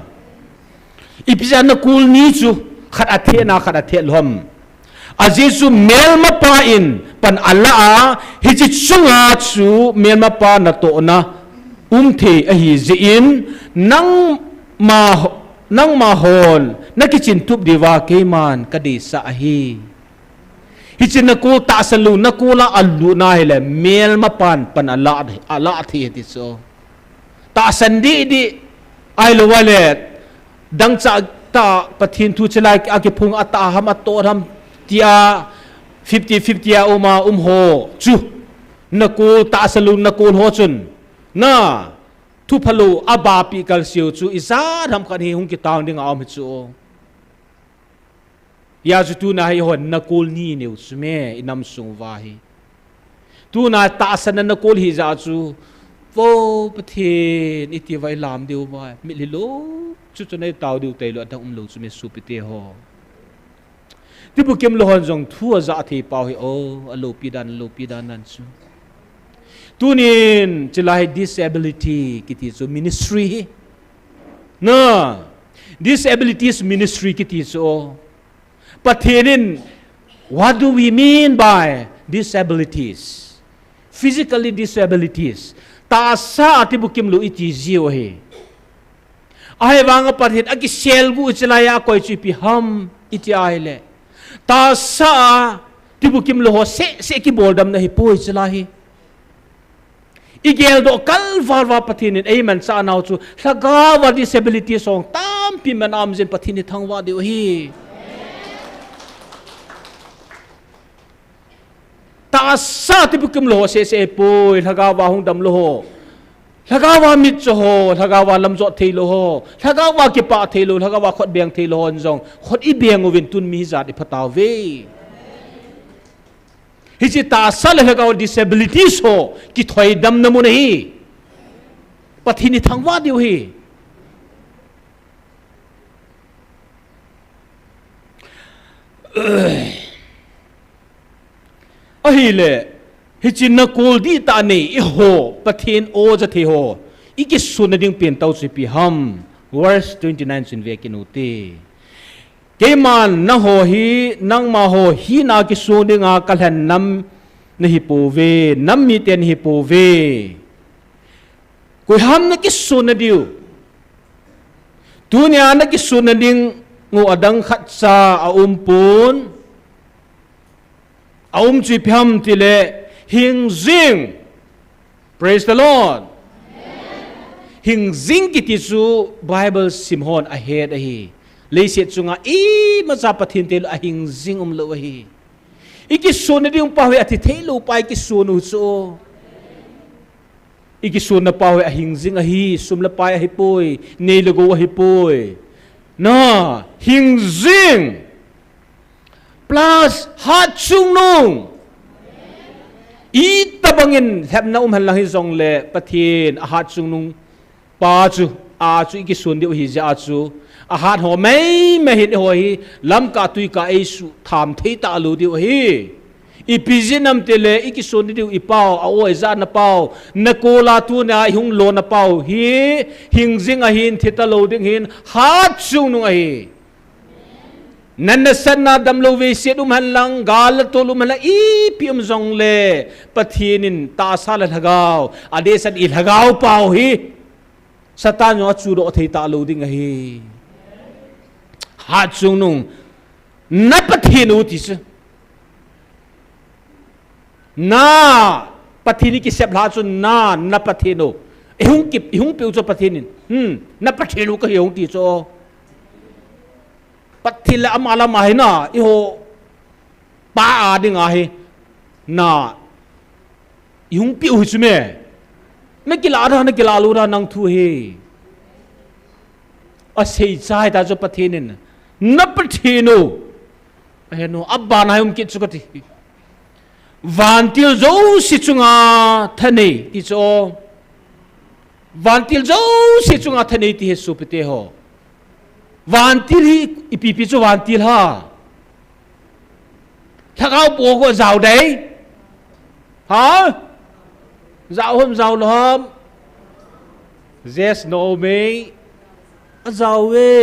ipizan na kul ni chu khat athe lom ajesu mel ma pa in pan alla hi chi chunga chu mel ma pa na to na เทอหิเจอินนังมาฮอนนักจินทุบดีว่าเกมันกดีสะฮีฮิจินนักูตาสลูนักูละอัลลูนาฮิเลเมลมาปันอัลลาทีติโซตาสันดีดีไอลวาเลตดังจากตาปะทินทุจลายอากิพุงอัตาหมัตโตทำที่อา50-50อาอุมาโฮจูนักูตาสลูนักูโฮจุนน่าทุพลูอาบาปีกัลซิวจูอิซาทำกันให้หุงกิตาวดิ้งเอามิจูยาจุตูน่าให้หอนนักูลนี่นิวสเมอินำสุงวาฮีตูน่าตาสันนักูลฮิจาจูโฟปะเทนอิติไวลามเดียววายมิลิโลจุดในตาวเดียวเตลอดังลูสเมสุปิเตหอที่บุกเกมโลหันจงทั่วจะที่เป่าให้โออโลปีดันนั่นจูตูนินจะไล่ disability กิติจู ministry นะ disabilities ministry กิติจูประเทศนิน what do we mean by disabilities physically disabilities ตาซาที่บุกเกมโลอิติจิโอเฮไอ้วางประเทศอากิเซลกูจะไล่อาคอยจุพิฮัมอิติไอเลตาซาที่บุกเกมโลเสกิบอลดัมนะฮิปุยจะไล่อีเกลโดกัลวาร์วาปฏินินเอมันสานาวจูสักาวา disability สองตามพิมันอามเจนปฏินิทั้งวาเดียวฮีตาซาที่บุกมโลเสปุยสักาวาหงดำโลสักาวามิดโจโฮสักาวาลำโจเทโลโฮสักาวากิปะเทโลสักาวาขดเบียงเทโลนจงขดอีเบียงวินตุนมีจัดอิปตาเวฮิจิตาสัลเลกาว disability โซกิถอยดำนมุนฮีปฏินิทั้งว่าเดียวฮีฮีเลฮิจินักกูลดีตานีอิโฮปฏินโอจะเทโฮอีกิสุนดิ่งเปลี่ยนเต้าสิพิฮัม verse 29 สินเวกินุตีเกมันนังโหฮีนังมาโหฮีนากิสูดิงากัลหันนำนหิปูเวนัมมีเตนหิปูเวกุยฮัมนักิสูนดิวตุเนียนักิสูนดิงงูอดังขัดซาอาปูนอาจุพิฮัมติเลหิงซิง praise the Lord หิงซิงกิติจู Bible สิมฮอนอาเฮดอาฮีเลยเสียจุงอ่ะมาจับปะทินเตลอาหิงซิงเลวฮีอีกิสูนนี่องป่าวอธิเทลูไปกิสูนอุโซอีกิสูนนะป่าวอาหิงซิงอาฮีสุมละไปอาฮิปุยเนลโกอาฮิปุยน่ะหิงซิง plus ฮัดจุงนุงอีตะบังอินแทบน้าหันหลังให้จงเล่ปะทินอาฮัดจุงนุงปาจูอาจูอีกิสูนเดียวฮิจะอาจูอาหารหัวไม่เห็นหัวฮีลำกาตุยกาเอสุถามที่ตาลูดิวฮีอีพิจินำเตเลอีกิโซนดิวอีเป้าเอาไว้จานนเป้านักโกลาตูน่าหิงโลนเป้าฮีหิงซิงอาหินทิตาโลดิงหินฮัดซุงนุงอาฮีนันสันนาดัมโลเวเสียดุมันลังกาลตุลุมันละอีพิมจงเลปะทีนินตาซาลทะกาวอเดสันอิทะกาวเป้าฮีสตานยอจูโดทิตาโลดิงอาฮีฮัดซุงนุงนับปฏินูติสนาปฏินิกิเสพลาจุนนานับปฏินูหุงกิบหุงปิวจุปฏินินนับปฏินูก็หุงติโจปฏิละอามาละมาให้นาอิโหป้าอาดิงาให้นาหุงปิวจุเมไม่กิลาดาไม่กิลาลูดานังทูเฮอาศัยใจตาจุปฏินินนับปฏินูเห็นโนอับบานให้หุงกิจสุกติวันที่เราสิจุงอาทะเนติโจวันที่เราสิจุงอาทะเนติเฮสุปเตโฮวันที่อีปีปีโจวันที่ล่ะถ้าเขาปวดก็เจ้าได้ฮะเจ้าหอมเจ้าหอม yes no me เจ้าเว้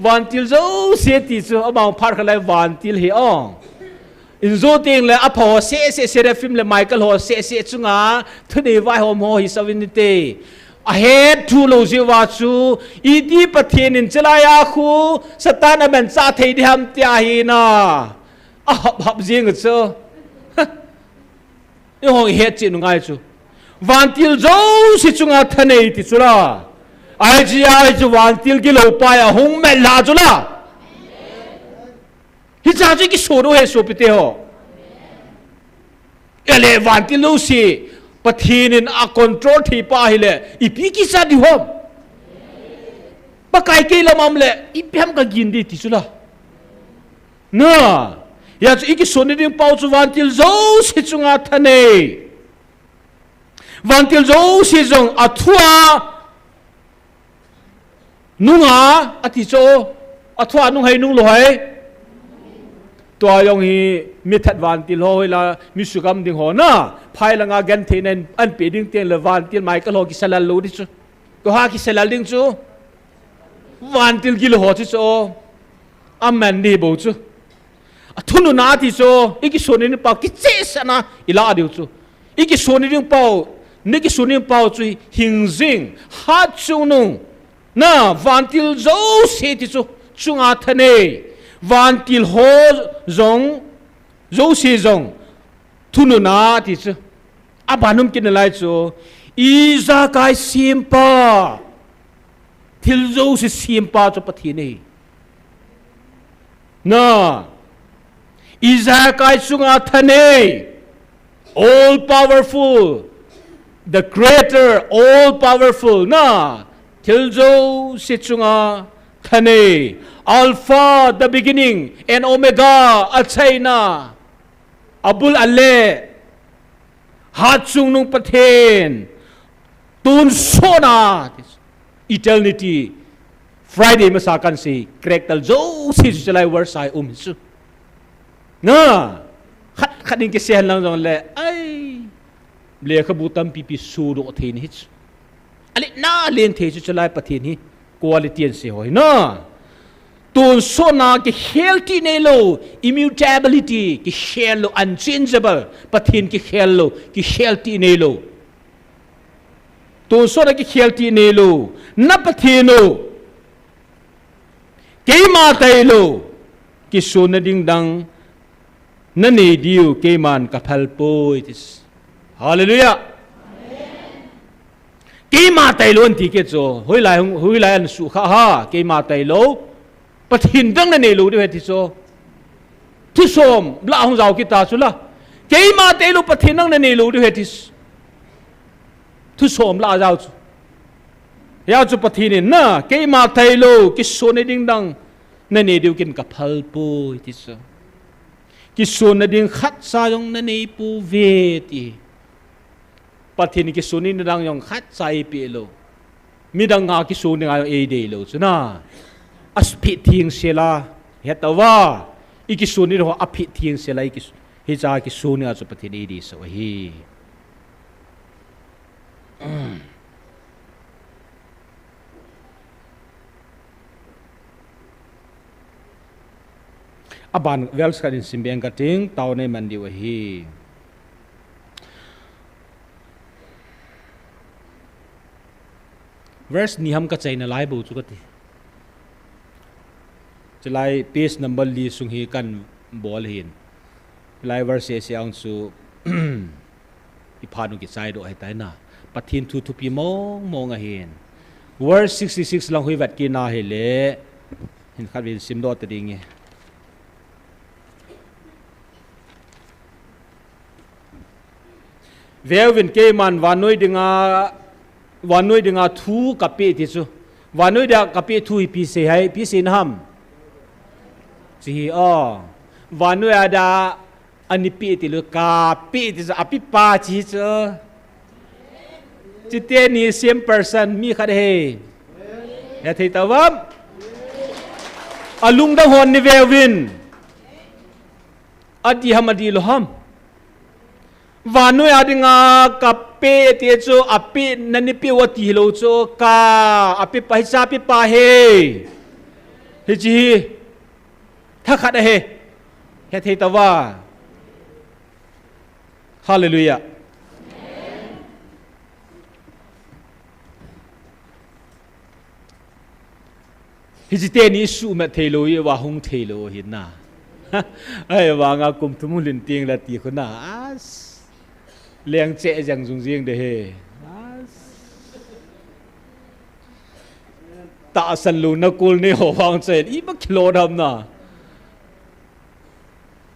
วันที่เราเสียติโจเอาบางพาร์ทกันเลยวันที่เฮอ in zo ting le apho se Seraphim le Michael ho se chunga thune vai hom ho hi savinite a head thu lo jiwa chu idi pathin in chalaya khu satana ben cha thei dham tia hi na a hap jing chu yo ho head chi ngai chu vantil zo si chunga thane ti chula ai chu vantil ki lo pa ya hong me la chula hi cha chi ki so ro he so pite ho ele vantil lo si pathin a control thi pa hi le ipi ki sa di hom pakai ke lamam le ipem ka gin di ti chula na ya chu iki soni ding pau chu vantil zo si chunga thane vantil zo si jong athua nunga ati cho athua nung hai nung lo hai to yong hi mi that vantil ho la mi sugam ding ho na phai la nga gan the nen an pe ding ten le vantil mai ka lo ki salal lo di chu ko ha ki salal ding chu vantil ki lo ho chu cho amen di bo chu athunu na ti cho iki soni ni pa ki che sana ila diu chu iki soni ding pau ni ki soni pau chu hing jing ha chu nu na vantil zo se ti chu chunga thane vantil ho zong zo se zong thunu na ti chu abanum kin lai chu iza kai simpa thil zo se simpa chu pathi nei na iza kai chunga thane all powerful the creator all powerful na thil zo se chunga thane alpha the beginning and omega achaina abul alle hat chung nung pathen tun sona eternity Friday masakan si correctal zo si jalai warsai su na khat ding ke sen lang jong le ai le khabutam pipi su do thein hit ali na len the chu jalai pathen hi quality an se hoi na tun sona ke healthy ne lo immutability ke shell lo unchangeable pathin ke khel lo ke healthy ne lo tun sona ke healthy ne lo na pathino ke ma tai lo ke sona ding dang na ne diu ke man ka phal poi tis hallelujah ke ma tai lo an ti ke cho hoi lai an su kha ha ke ma tai lo pathin dang na ne lo de ti so thi som la hong jaw ki ta chu la ke ma te lo pathin dang na ne lo de ti thu som la jaw chu ya chu pathin na ke ma tai lo ki so ne ding dang na ne diu kin ka phal pu ti so ki so na ding khat sa yong na ne pu ve ti pathin ki so ni dang yong khat sai pi lo mi dang nga ki so ni nga e de lo chu na aspi thieng sela hetawa iki suni ro api thieng sela iki hi cha ki suni a chu pathini di so hi aban wels kan simbeng ka ting taw ne man di wa hi verse ni ham ka chaina lai bu chu ka ti July page number li sung hi kan bol hin July verse se ang su iphanu ki chai do ai tai na pathin thu thu pi mong a hin verse 66 lang hui vat ki na he le hin khat bin sim do ta ding e Velvin ke man wanoi dinga thu kape ti chu wanoi da kape thu pi se hai pi sin ham si vanu ada anipi ti lu ka pi ti api pa chi cho chi te ni same person mi kha he ya thei tawam alung da hon ni velvin adi hamadi lo ham vanu adinga ka pe ti cho api nani pi wati lo cho ka api pa hi sa pi pa he chi tha khat he he thei tawa Hallelujah. Hijite ni su ma thelo ye wa hung thelo hin na. Ai wa nga kum thumu lin tieng la ti khuna as. Leng che jang jung jieng de he. Ta san lu na kul ni ho wang chen I ba kilo dam na.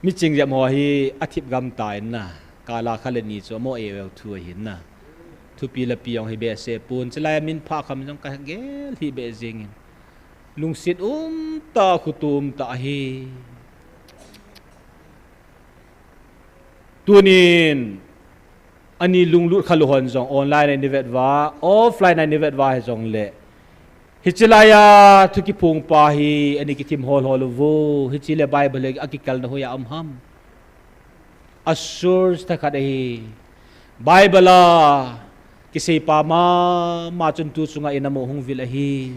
Mi ching jam ho hi athip gam tai na. Kala khale ni cho mo e wel thu hin na. Thu pi la pi yong hi be se pun chlai min pha kham jong ka gel hi be jing. Lung sit ta khutum ta hi. Tunin ani lung lut khaluhon jong online ni vet wa offline ni vet wa jong le. Hichilaya thuki pung pa hi ani ki tim hol hol vo hichile bible akikal na hoya amham. Assures ta khat hi bible la kisay pa ma chun tu sunga inamo hung vil hi.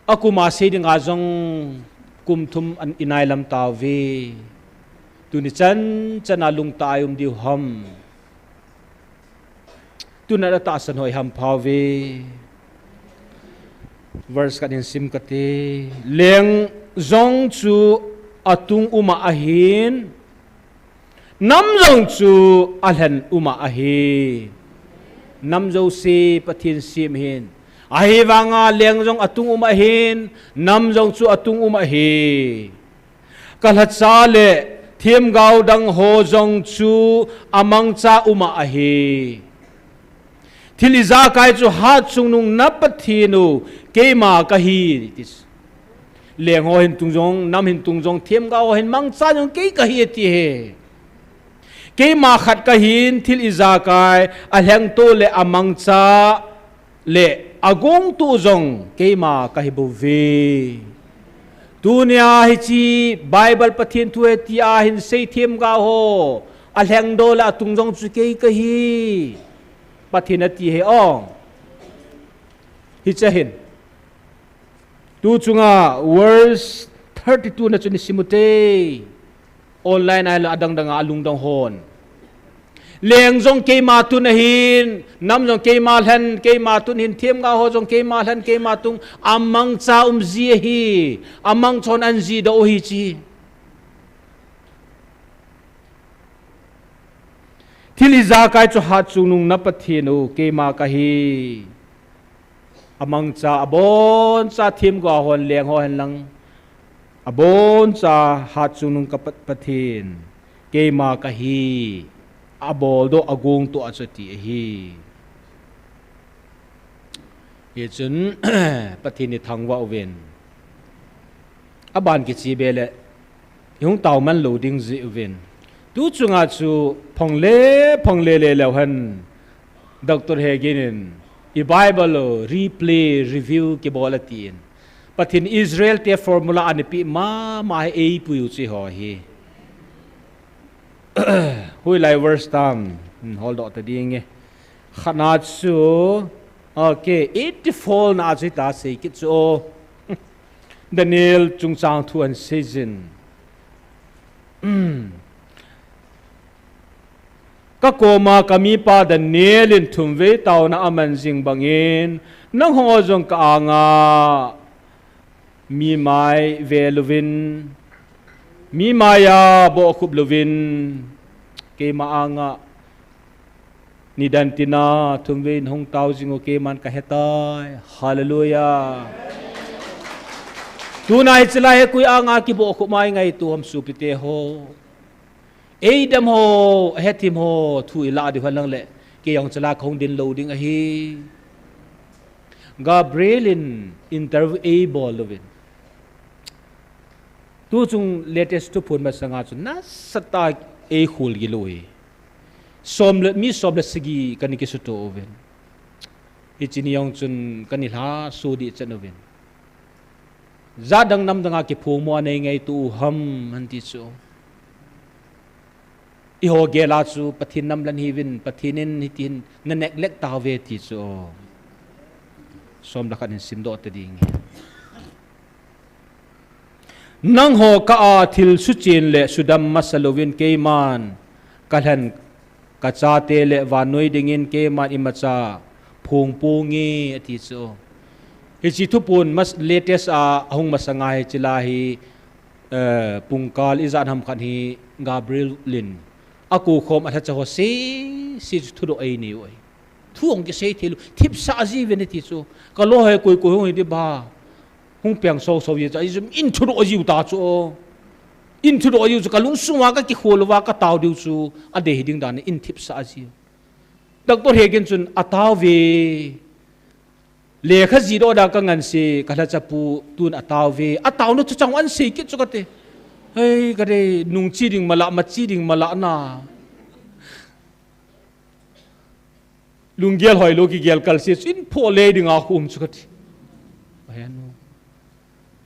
Aku masih di ngazong kumtum an inailam tawi. Tuni chan alung tayum di ham. Tuna na taasan hoy ham pawi. Verse kanin sim kati. Leng zong chu atung umaahin. Nam zong chu alhan umaahin. Nam zo si patin simhin. Ahi wanga leng jong atung umahin nam jong chu atung umahi kalhat sale thiam gau dang ho jong chu amang cha umahi thiliza kai chu hat chung nung napathinu keima kahi tis leng ho hin tung jong nam hin tung jong thiam gau hin mang cha jong ke kahi ti he keima khat kahin thiliza kai alhang to le amang cha le agong tu zong keima kahibu ve dunia hichi bible pathin tu etia hin sei them ga ho alheng do la tung jong chu ke kahi pathin ati he ong hichahin tu chunga verse 32 na chuni simute online ay adang dang alung dang hon leng jong ke ma tu na hin nam jong ke ma han ke ma tu hin thiam ga ho jong ke ma han ke ma tung amang cha ji hi amang chon an ji do hi chi thili za kai chu ha chu nung na pathinu ke ma ka hi amang cha abon cha thiam ga hon leng ho han lang abon cha ha chu nung ka pathin ke ma ka hi abol do agong to achati hi ye chun pathini thangwa wen aban ki chi bele yung taw man loading zi wen tu chunga chu phongle le han dr heginin I bible replay review ke bolatin pathin Israel te formula anipi ma e puyu chi ho hi hui lai verse tam hold on ta ding khana chu okay 84 na chi ta sei ki chu Daniel chung chang thu an season ka koma kami pa Daniel in thumve taw na aman jing bangin nang ho jong ka anga mi mai veluvin mi maya bo khub lovin ke maanga ni dantina thumvein hong tau jingo ke man ka hetai hallelujah tunai chlai kui anga ki bo khu mai ngai tu hom supite ho eidam ho hetim ho thu ila di halang le ke yong chala khong din loading a hi Gabriel in interview able lovin tu chung latest to phun ma sanga chu na sata e khul gi loi somle mi somle sigi kani ki su to oven ichini yong chun kani la so di chen oven zadang nam danga ki phung mo nei ngai tu ham han ti chu I ho ge la chu pathin nam lan hi win pathinin hitin na neglect ta ve ti chu som la kan sim do ta ding nang ho ka a thil su chin le sudam masalovin keiman กันกระจาเตเลวานนุยดิ่งินเกมันอิมาจาพงปูงีอธิโซฮิจิทุปุนมัสเลเตสอาหงมัสงายจิลาฮีปุงกาลอิจานทำขันฮีกาเบรียลลินอากูคมอัฐจักรสิทุโรเอนิวทุองจะเสียทีลุทิพสาจีเวนิติโซก็โลให้กุยหงดีบ้าหงเปียงโซยจะอินทุโรจิวตาโซอินทุโรจิวก็ลุงสุวาก็กิโคลวาก็ตาวดิวโซอเดหิดิงดานอินทิพสาจีดักตัวเฮกินจุนอัตาวเวเลขจีโรดากังันเซกัลจัปูตุนอัตาวเวอัตาวนุจังวันเซกิจุกเตเฮ้ยก็ได้นุ่งจีดิงมาละมาจีดิงมาละนาลุงเกลหอยโลกิเกลกัลเซอินโพเลดิงอาคุมจุกเตไปนู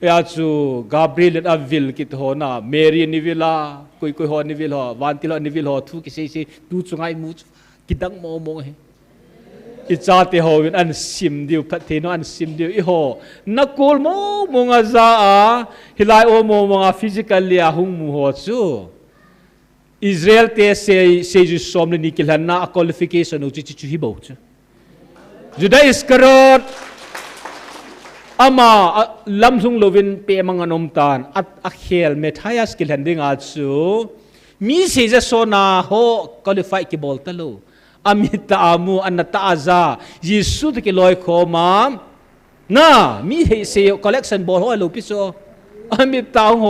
ยาจูกาเบรียลอัฟวิลกิตโฮนาเมรีนิวิลาคุยฮอนิวิลฮอวันติลนิวิลฮอทุกิเซดูจุงไอมูกิดังโมโมเฮอิจาติโฮวินอันซิมดิวพัฒนอันซิมดิวอิโฮนักกูลโมมงอาซาฮิลายโอโมมงอาฟิสิกาลีอาหุงมูโฮซูอิสราเอลเตเซจุสอมเลนิกิลฮันนาอควอลิฟิเคชันอุจิจิฮิบาวจูจุดาอิสกรอดอามาลัมซุงโลวินเปมังอนอมตานอักเฮลเมทายาสกิลฮันดิงอาจูมีเซจโซนาโฮควอลิฟายกิบอลตะโลอามิตาอามูอันนัตอาซายิสุตกิลอยโคมาน่ามีเฮเซคอลเลกชันบอลโฮลูปิโซอามิตาโฮ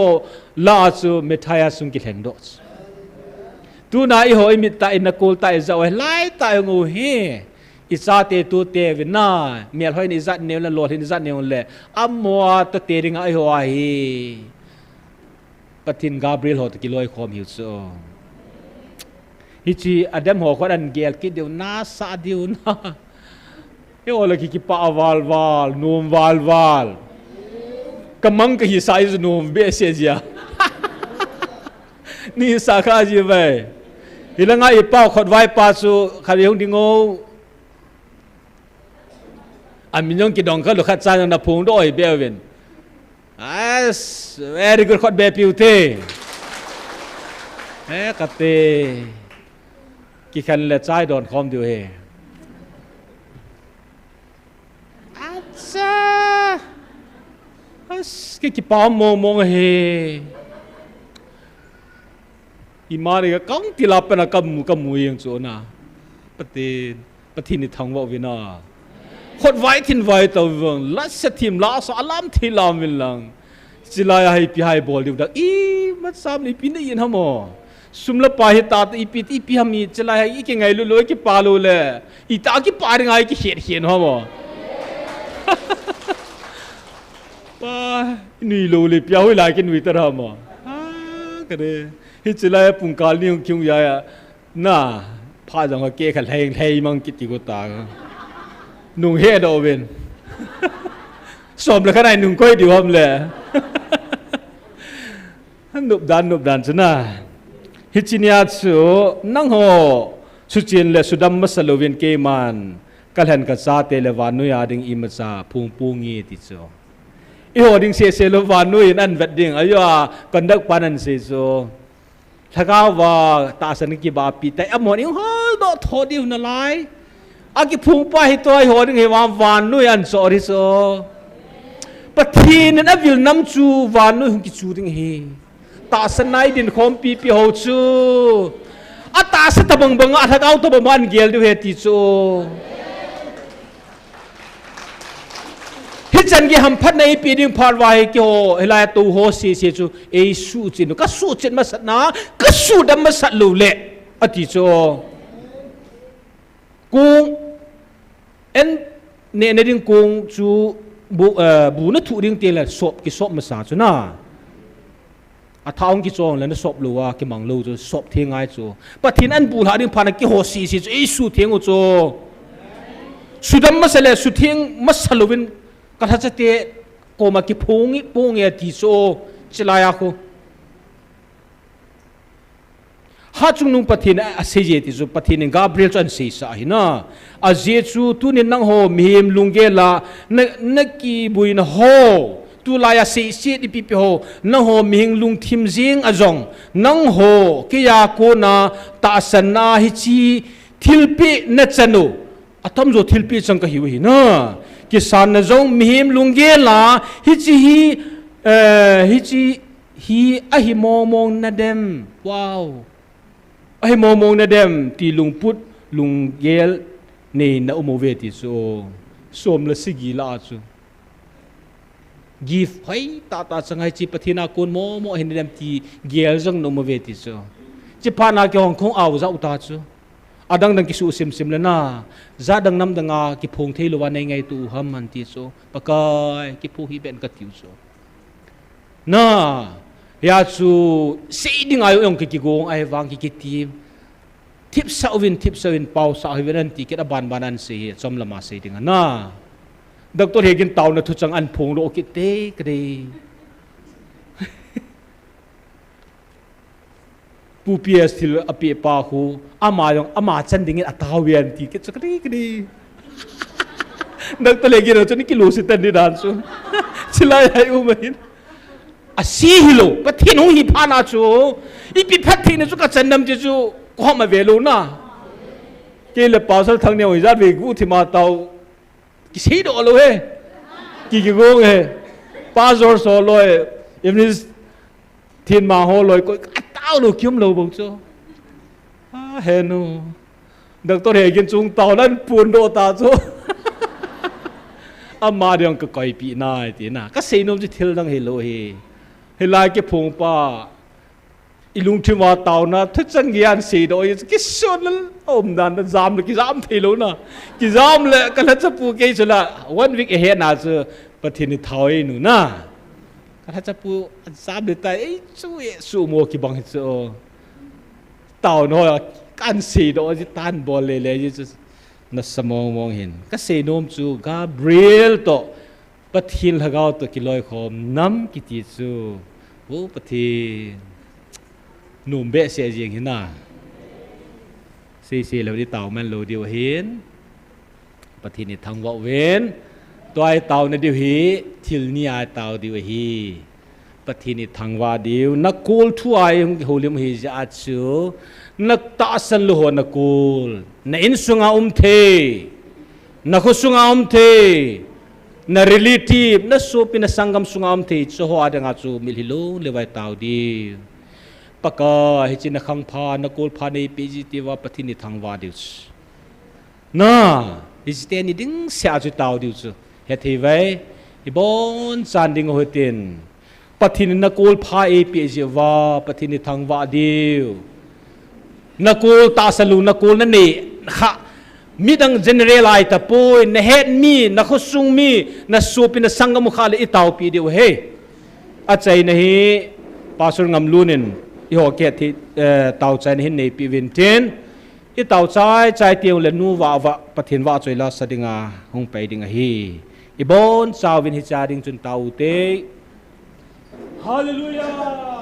ลาซูเมทายาซุงกิลแห่งดอสตูน่าอิโฮอามิตาอินักโกลตาอิซาเวไลตาโงเฮอิซาเตตูเตวิน่าเมียลหอยนิซัดเนวและลอดนิซัดเนวและอัมมัวตเตริงอิโฮอาฮีปะทินกาเบรียลโฮตกิลอยโคมฮิวโซฮิจิอดัมหัวคนอันเกลคิดเดียวน่าซาดิวน่าเฮ้ยโอ้ละคิดป้าวาลวาลนูมวาลวาลกำมังก็ฮิสายสนูมเบสเซียนี่สักอาจีไปฮิลังไงป้าขดไว้ป้าสูขัดยงดิงโออามินยงกิดองก็ลุขัดใจนับพงด้วยเบลวินvery good ขดเบปิวเต้กัตเต้กิคันเลใจโดนคอมดูเฮอาจารย์กิปามมองเฮอีมาเรียกังติลาเป็นกัมมุยยังโจนะปฏินิทังว่าวินาขดไว้ทินไว้ตัววงลัดเสทีมลาสอลามทีลามวิลังจิลายให้พี่ให้บอลดิวดักมัดสามนี่พี่นี่ยินฮะมอสุมละปาหิตาอีปีฮามีจะไล่อีกยังไงลุยกิปาลุเลยอีตากิปายังไงกิเขียนฮะมอป้านี่ลุเลยพี่เอาไว้ไล่กินวิตาฮะมอก็เลยฮิจะไล่ปุ่งกาลนี่คิวใหญ่น่าพาจังว่าเกะขัดเฮยมังกิติกุตานุ่งเฮดเอาเวนสมเลยขนาดนุ่งก้อยดิวฮะมเลยนุบดันชนะฮิจินียสูนังโฮสุจินเลสุดัมมัสโลเวนเกมันกัลเห็นกัซาเตเลวานุยาดิงอิมซาพุงงีติโซอีโหดิงเซเลวานุยนั่นเวดดิงอายุกันดักปานันเซโซถ้าก้าวว่าตาสนิกิบาปีแต่อมอนิงฮอลโดทอดิวนั่นไลอากิพุงไปตัวไอโหดิงเฮวานุยันโซริโซปะทีนันอวิลน้ำจูวานุยหุกิจูดิงเฮตาสนายดินคอมปีโฮจูอาตาสตบังอาทักเอาตบมันเกลดูเฮติจูฮิจันกีฮัมพัดในปีดิ่งพาร์วายกิโอเฮลายตูโฮซีเซจูเอสูจินก็สูจินมาสัตนาก็สูดัมมาสัตลูเละอติจูกุงเอ็นเนดิ่งกุงจูบูนัทุดิ่งเตลสอบกิสอบมาสาจูน่าอาท้องกิจงแล้วนั่นสอบลัวกิมังลูจูสอบเทียงไงจูปะทินอันบูหาดิงพานักกิโฮซีจูเอสูเทียงจูสุดมาเสลสุดเทียงมาสลวินก็ถ้าจะเตะโกมากิพุงเอติโซจิลายาคูฮาจุงนุงปะทินอาเซเจติจูปะทินกาเบรียลจันเซซ่าหินะอาเจจูตุนินนังโฮมีมลุงเกลานักกีบุยนโฮตุ tu laya si si di pi ho na ho ming lung thim jing azong nang ho kiya ko na ta san na hi chi thilpi na chanu atom zo thilpi chang ka hi na ki san na zong mihim lungge la hi chi hi a hi mong na dem wow a hi mong na dem ti lung put lung gel nei na umove ti so som la sigi la chu give phai ta changai chi pathina kon mo hin dem ti gel jang no umove ti so chi pa na ke hong khong aw za uta chu adang dang ki su sim le na za dang nam danga ki phong thei lo wa nei ngai tu ham man ti so pakai ki phu hi ben ka tiu so na ya chu sei ding ayo yong ki gong ai wang ki tim tip sawin pau sa hiveran ti ket ban banan se chom lama se ding na doctor hegin taw na thu chang an phong ro ki te kre pu ps til api pa hu ama chan ding atawian ti ket kre doctor hegin ro chani ki lo se tan ni dan su chilai ai u main asi hilo pathin hu hi phana chu ipi phathi ne chu ka chandam ji chu ko ma velu na ke le pasal thang ne oi zat ve gu thi ma taw ki sei do lo he ki go he pasor so lo he imnis thin ma ho lo ko taw lo kyum lo bong cho a he no doctor he gin chung taw lan pun do ta cho amma dyang ka kai pi na ti na ka sei nom ji thil dang he lo he lai ke phung pa ilung thima taw na thachang gian sei do ki son om dan jam ki jam thilo na ki jam le kala chapu ke chula 1 week ahead na chu pathini thawai nu na kala chapu jam de tai chu e su mo ki bang chu taw no kan sei do ji tan bol le ji na samong mong hin ka sei nom chu Gabriel to pathin lagaw to ki loi khom nam ki ti chu o pathin num be se jing hina se lo di taw man lo diu hin pathini thang wa wen toy taw na diu hi thil ni ai taw diu hi pathini thang wa diu na kul thu ai holim hi ja chu na ta san lo na kul na in sunga the na khu sunga the na relative na so pin na sangam sunga the cho ho adanga chu milhilo lewai taw di paka hichin na khang pha na kol pha nei pgt wa pathini thangwa dius na isten ni ding sia chu taw dius he thei vai ibon chanding hotin pathini na kol pha e pg wa pathini thangwa diu na kol ta salu na kol na ne kha mi dang general ai ta poi na het mi na khosung mi na sopi na sangam khale itaw pi diu he achai na hi pasur ngam lunin i ho ke thi taw chan hin nei pi win ten i taw chai tiang le nu wa pathin wa choi la sadinga hong pai ding hi i bon chawin hi cha ding chun taw te hallelujah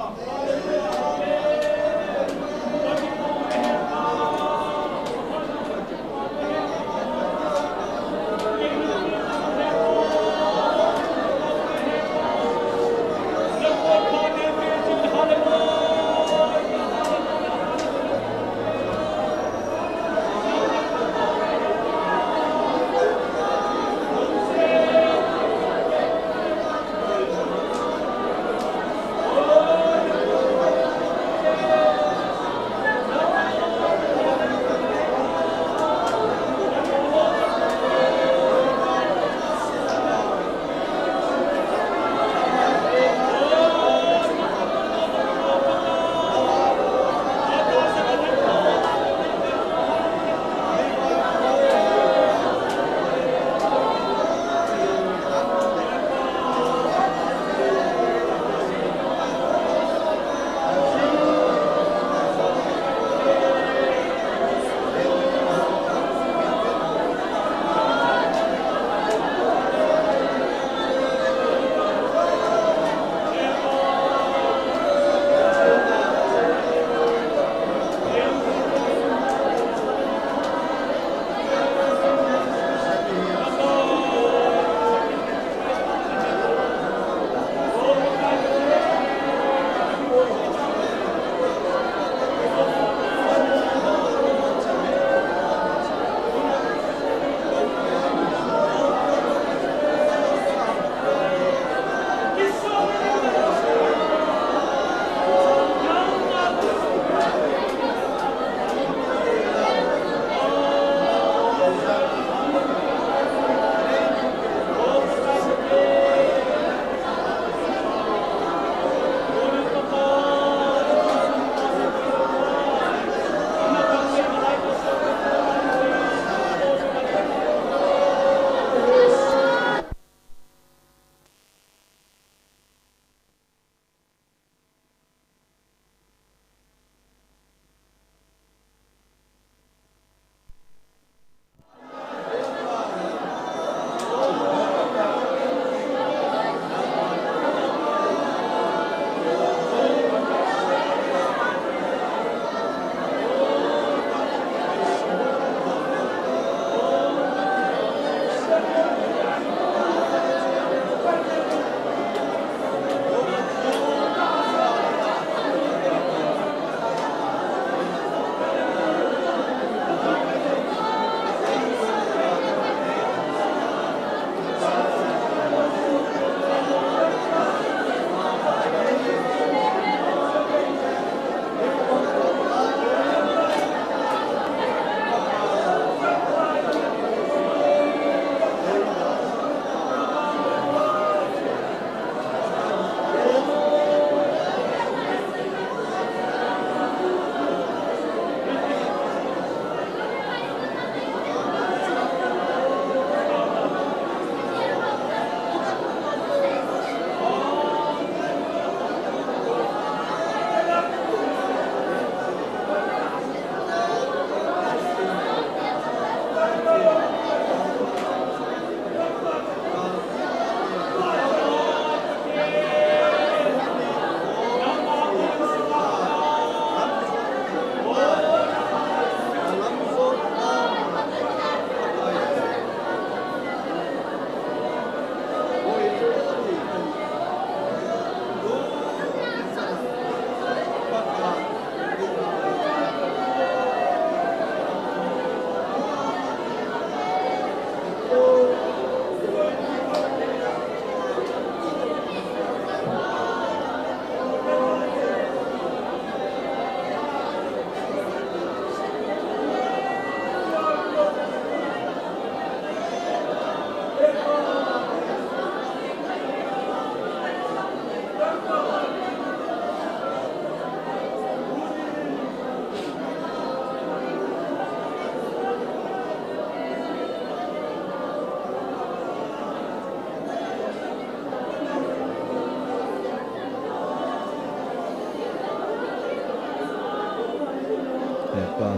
pa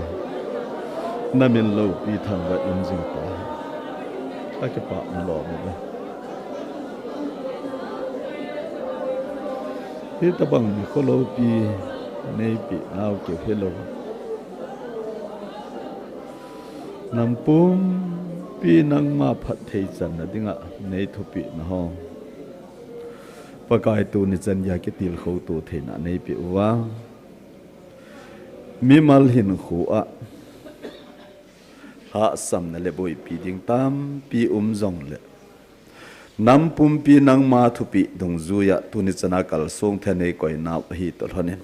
namin lo pi thang wa in jing pa a ke pa lo ba hi ta bang mi ko lo pi nei pi nau ke hello nam pum pi nang ma phat thei chan na dinga nei thu pi na ho pakai tu ni chan ya ke til kho tu the na nei pi wa mi mal hin khu a ha sam na le boi pi ding tam pi zong le nam pum pi nang ma thu pi dong zu ya tu ni chana kal song the nei koi na hi to honen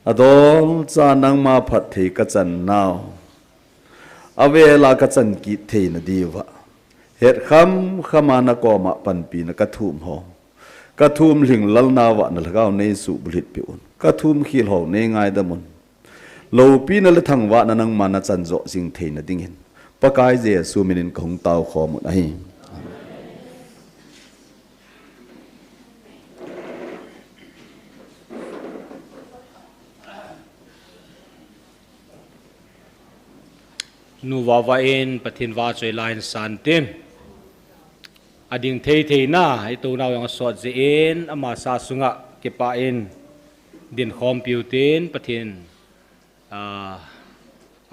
adol cha nang ma phat thei ka chan naw avela ka chan ki thei na diwa het khamana ko ma pan pi na ka thum ho ka thum hling lal na wa na lagaw nei su bulit pi un ka thum khil ho nei ngai da mun lo pi na le thang wa na nang mana chan zo sing thei na ding hin pakai je su minin khong taw kho mu ai nu wa in pathin wa choi line san tin ading thei thei na ai to naw yang so je in ama sa sunga ke pa in din khom piu tin pathin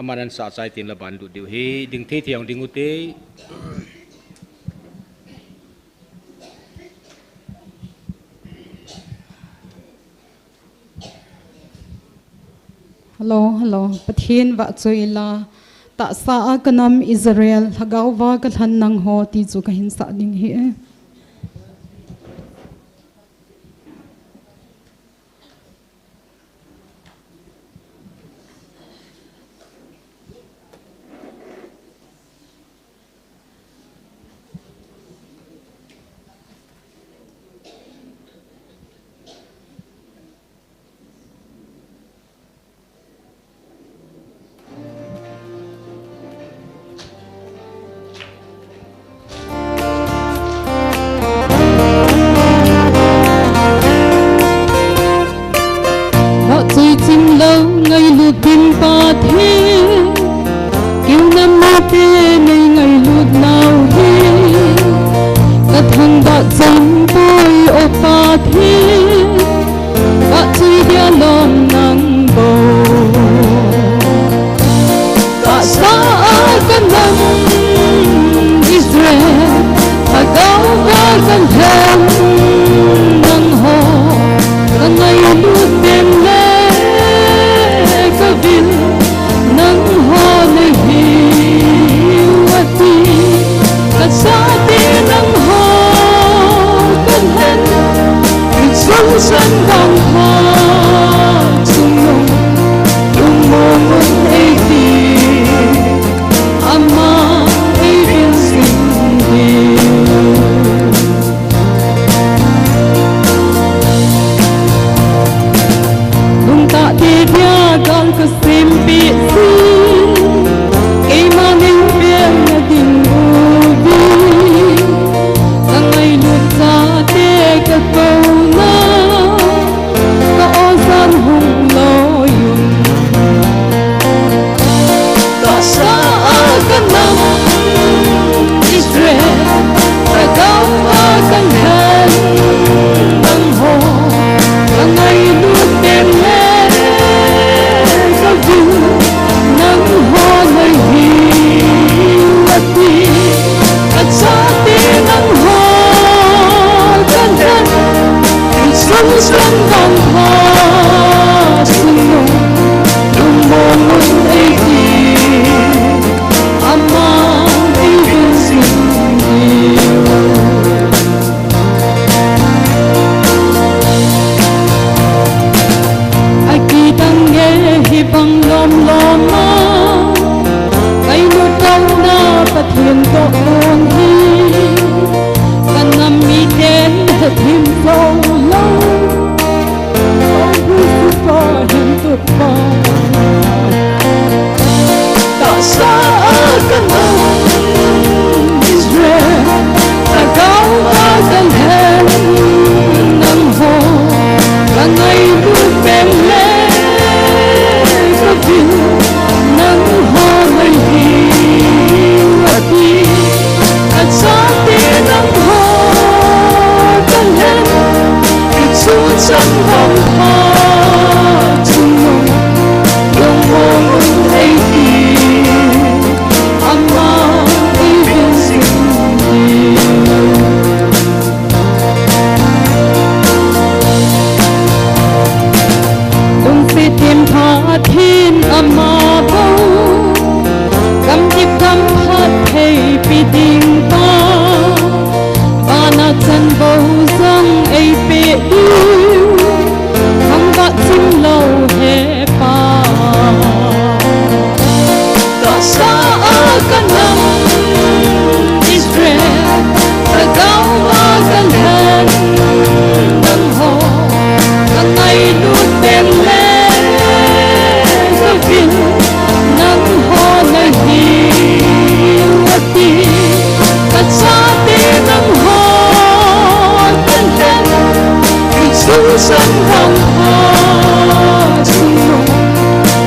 amanan sa chai tin la ban du diu hi ding thei thiang ding u te hello pathin wa choi la ta sa kanam Israel hagaw wa ka than nang ho ti chu ka hin sa ding hi Hãy subscribe cho kênh Ghiền Mì Gõ để không bỏ lỡ bin nang ho na hi ti ta cha te nang ho tan tan sung san hong ho sung mo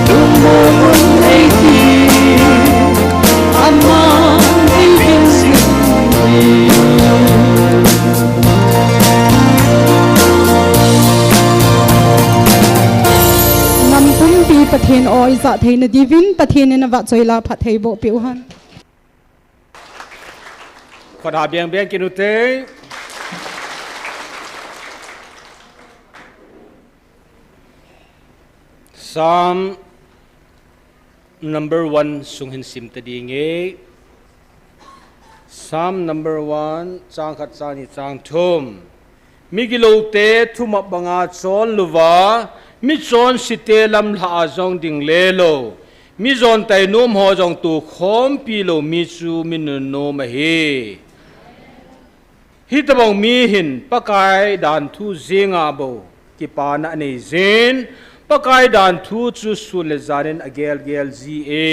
dung mo un nei ti ama ti bin sinประเทศออยจะเทนดีวินประเทศนวัดจอยลาพัดเทโบปิวหัน ขอถามเบียงเบียงกินุเตPsalm number 1 sung hin sim ta ding e Psalm number 1 chang khat cha ni chang thum migilo te thuma banga chon luwa mi chon site lam la jong ding le lo mi zon tai nom ho jong tu khom pi lo mi chu min no ma he hi tabong mi hin pakai dan thu zinga bo ki pa na nei zin pakai dan thu chu su le zanen agel gel zi e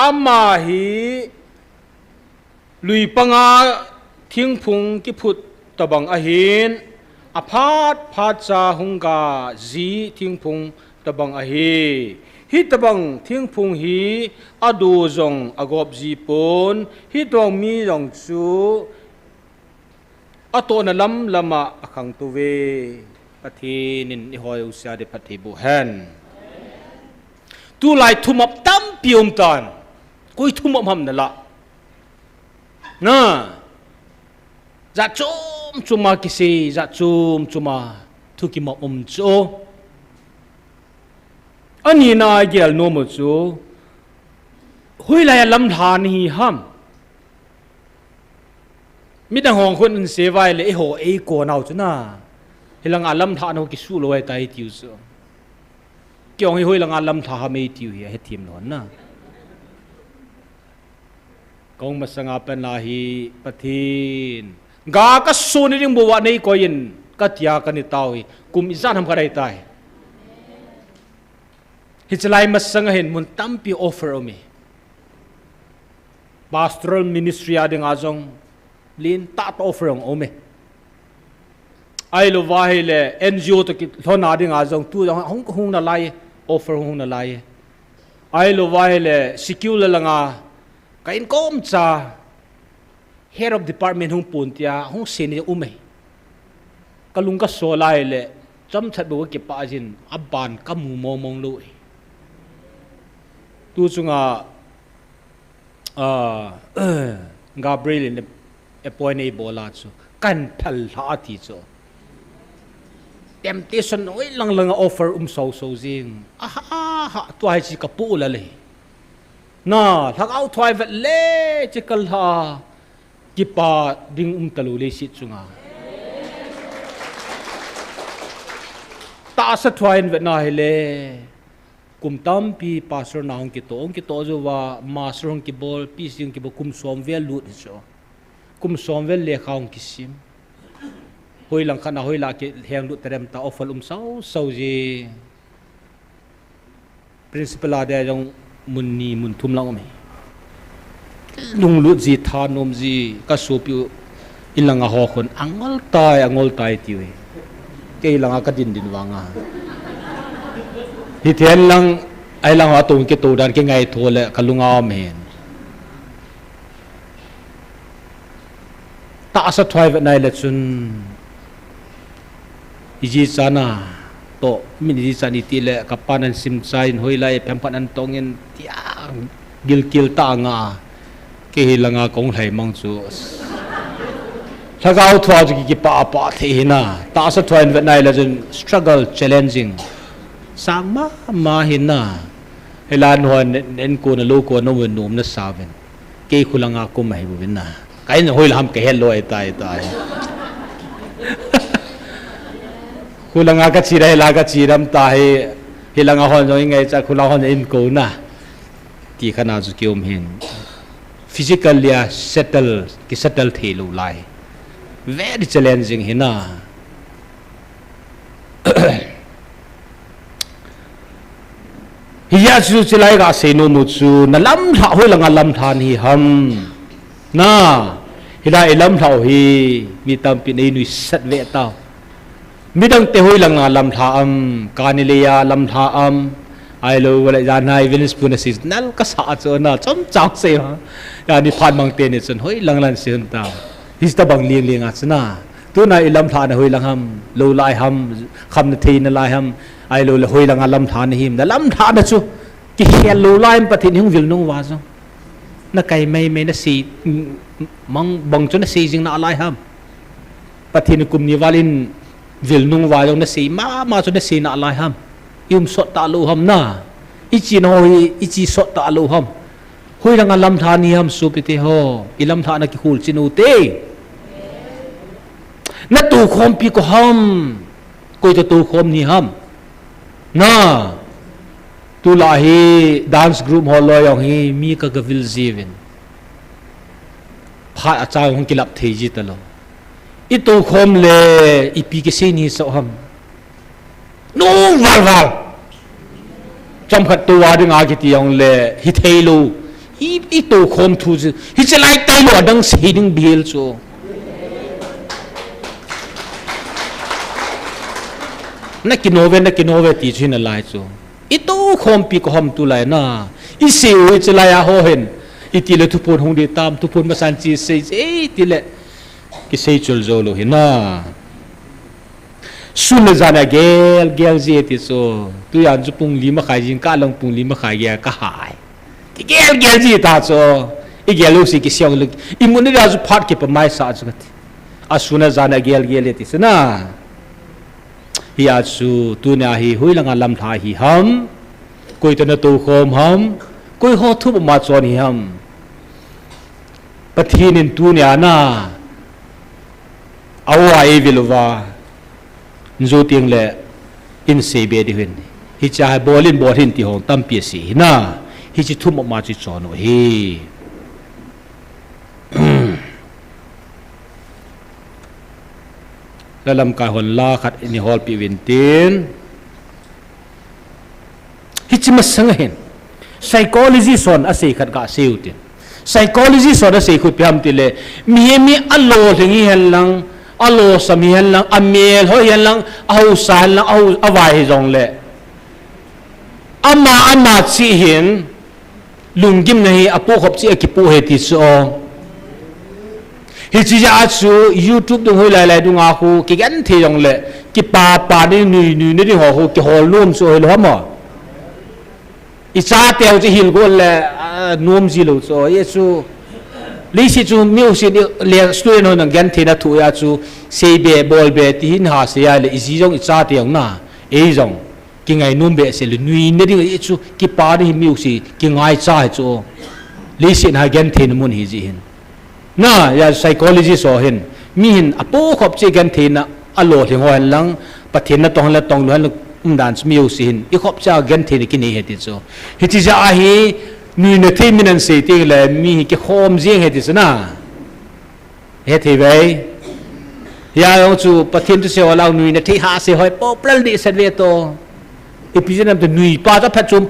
amma hi lui panga thing phung ki phut tabang a hin aphat phat cha hunga zi thing phung tabang a hi hi tabang thing phung hi adu zong agop zi pon hi tong mi jong chu ato na lam lama akhang tu ve pathin ni hoi usia de pathi bu hen tu lai thumap tam pium tan koi thumap ham na la na za chum chuma kisi za chum chuma thu ki ma cho ani na gel no mo cho hui la lam than hi ham mi ta hong khun se vai le ho e ko nau chu na hilang alam tha no ki su loi tai tiu so kyong hi hui lang alam tha ha me tiu hi he thim non na kong masanga pen la hi pathin ga ka su ni ding buwa nei ko yin ka tia ka ni tau hi kum izan ham ka dai tai hi chlai masanga hin mun tampi offer o me pastoral ministry ading azong lin ta offer ong o me ai lo wa hi le NGO to ki thona ding azong tu hong hung na lai offer hung na lai ai lo wa hi le secure langa kain kom cha head of department hung puntia hung senior ume kalung ka so lai le cham chat bo ki pa jin aban kamu momong lo tu chunga Gabriel in appoint a bola chu kan phal ha ti chu temptation oi lang lang offer so jing ha tu hai chi ka pu la le na thak au thoi vet le chi kal ha ki pa ding talu le si chunga ta sa thoi vet na hele kum tam pi pastor na hong ki to zo wa master hong ki bol pi sing ki bo kum som vel lut so kum som vel le khaung ki sim hoi lang khana hoi la ki heng lut terem ta offer so ji principal ade jong munni mun thum lang me lung lut ji tha nom ji ka so pi ilanga ho khon angol tai tiwe ke ilanga ka din wanga hi thian lang ai lang wa tung ke tu dan ke ngai thole kalunga men ta sa thwai ve nai le chun iji chana to min ji chani ti le kapanan sim chain hoi lai phem phan an tongin tiang gil kil ta nga ke hilanga kong lai mang chu thagau thwa ji ki pa the na ta sa thwai ve nai le chun struggle challenging sang ma hinna helan hon nen ko na lo ko no wen nom na saven ke khulanga ko mai bu na kai na hoi lam ke hel loi tai khulanga ka chirai la ka chiram ta he hilanga hon no ngai cha khula hon in ko na ki khana zu kiom hin physically settle thelu lai very challenging hina hi ya chu chilai ga se no mu chu na lam tha hoi langa lam than hi ham na hi la lam thau hi mi tam pi nei nui sat ve tao mi dang te hoi langa lam tha kanileya lam tha ai lo wala ja nai venus punasis nal ka sa chu na chom chang se ha ya ni phan mang te ni chun hoi lang lan se ta his ta bang lieng lieng a chna tu na ilam tha na hoi lang ham lo lai ham kham na thei na lai ham ai lo hoi lang lam tha na him na lam tha na chu ki hel lo lai pathin hung vil nong wa so na kai mai mai na si mang bang chu na si jing na lai ham pathin kum ni walin vil nong wa jong na si ma chu na si na lai ham yum so ta lo ham na ichi no ichi so ta lo ham hoi lang lam tha ni ham su pi te ho ilam tha na ki khul chinu te na tu khom pi ko ham koi to tu khom ni ham na tu la hi dance group ho lo yong hi mi ka gavil zivin pha acha hong kilap thei ji ta lo I tu khom le I pi ke se ni so ham no val chom khat tu wa ding a ki ti yong le hi thei lo I tu khom thu ji hi chalai tai lo dang se ding bil cho na kinove ti chin a lai chu I tu khom pi ko hom tu lai na I se we chalai a ho hen I ti le thu pon hong de tam thu pon ma san chi se e ti le ki se chul zo lo hin na sun le zana gel ji ti so tu yan chu pung li ma khai jin ka long pung li ma khai ya ka hai ki gel ji ta so I gel lo si ki siang lo I mun ni ra zu phat ke pa mai sa chu a suna zana gel ti se na hi su tu na hi hui langa lam tha hi ham koi ta na tu khom ham koi ho thu ma chon hi ham pathin in tu nya na awa e vilwa nzo tiang le in se be di hin hi cha bolin bol hin ti hong tam pi si na hi chi thu ma chi chon no hi dalam kahon la khat ini hol pi wintin hichima sangahin psychology son ase khat ga seutin psychology son ase khu pyam tile mi allo thingi helang allo sami helang amel ho helang au san lang au awai jong le ama chi hin lungim nahi apo khop chi akipu he ti so hi chi ja chu YouTube dong hoi lai dung a khu ki gan the yong le ki pa ni ni ni ho ho ki hol nom so lo ma I cha tel chi hil go le nom ji lo so ye chu li si chu miu si le student ho nang gan the na thu ya chu se be bol be ti hin ha se ya le I ji jong I cha tel na e jong ki ngai nom be se le nui ne ding ye chu ki pa ni miu si ki ngai cha chu li si na gan the na mun hi ji hin na ya psychology so hin mi hin apo khop che gan the na alo thing ho lang pathin na tong la tong lo dan miu si hin I khop cha gan the ki ni he ti so hi chi ja a hi nui na the minan se ti le mi ki khom jing he ti so na he the ve ya yong chu pathin tu se wala nui na the ha se hoi po plal di se ve to I pi jam de nui pa ta phat chum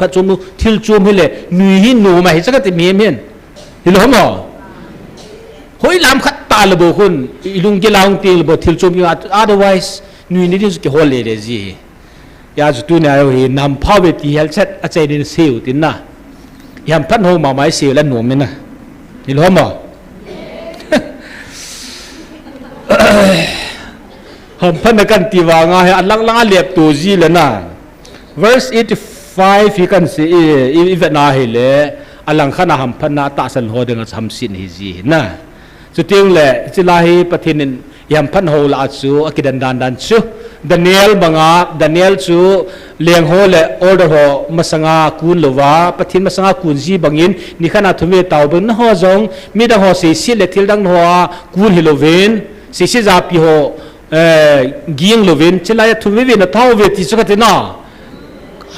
thil chum hi le nui hi no ma hi cha ka ti mi men hi lo mo hoi lam khat ta le bo khun ilung ke laung til bo thil chum otherwise nui ni dis ke hole re ji ya ju tu na hi nam phau be ti hel chat a chai din seu tin na yam phan ho ma mai seu la nom me na ni lo mo ham phan na kan ti wa nga he alang lang lep tu ji le na verse 85 hi kan se even na he le alang khana ham phan na ta san ho deng ham sin hi ji na chu ting le chilahi pathinin yam phan ho la chu akidan dan chu Daniel chu leng ho le order ho masanga kun lova pathin masanga kun ji bangin ni khana thume taw ben ho jong mi da ho si le thil dang ho kun hiloven si ja pi ho gieng loven chilaya thume ve na thaw ve ti chakate na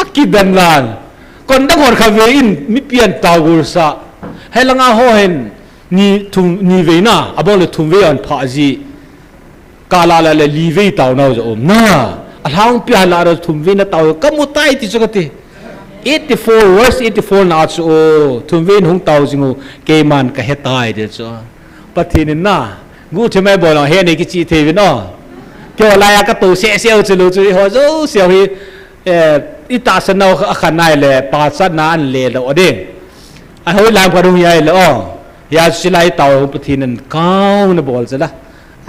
akidan lan kon da hor kha ve in mi pian taw gur sa helanga ho hen ni ve na abol thum ve an pha ji kala la li ve taw na zo na alhang pya la ro thum ve na taw kamutai ti chakate 84 verse 84 na chu thum vin hung tau jingu ke man ka hetai de chu pathin na gu thmai bola he ne ki chi the vi no ke la ya ka tu se se chu lu chu ho zo se hi ita san no khan nai le pa san na an le lo de a hoi lam ka dung yai lo ya silai tau pathin an kau na bol cha la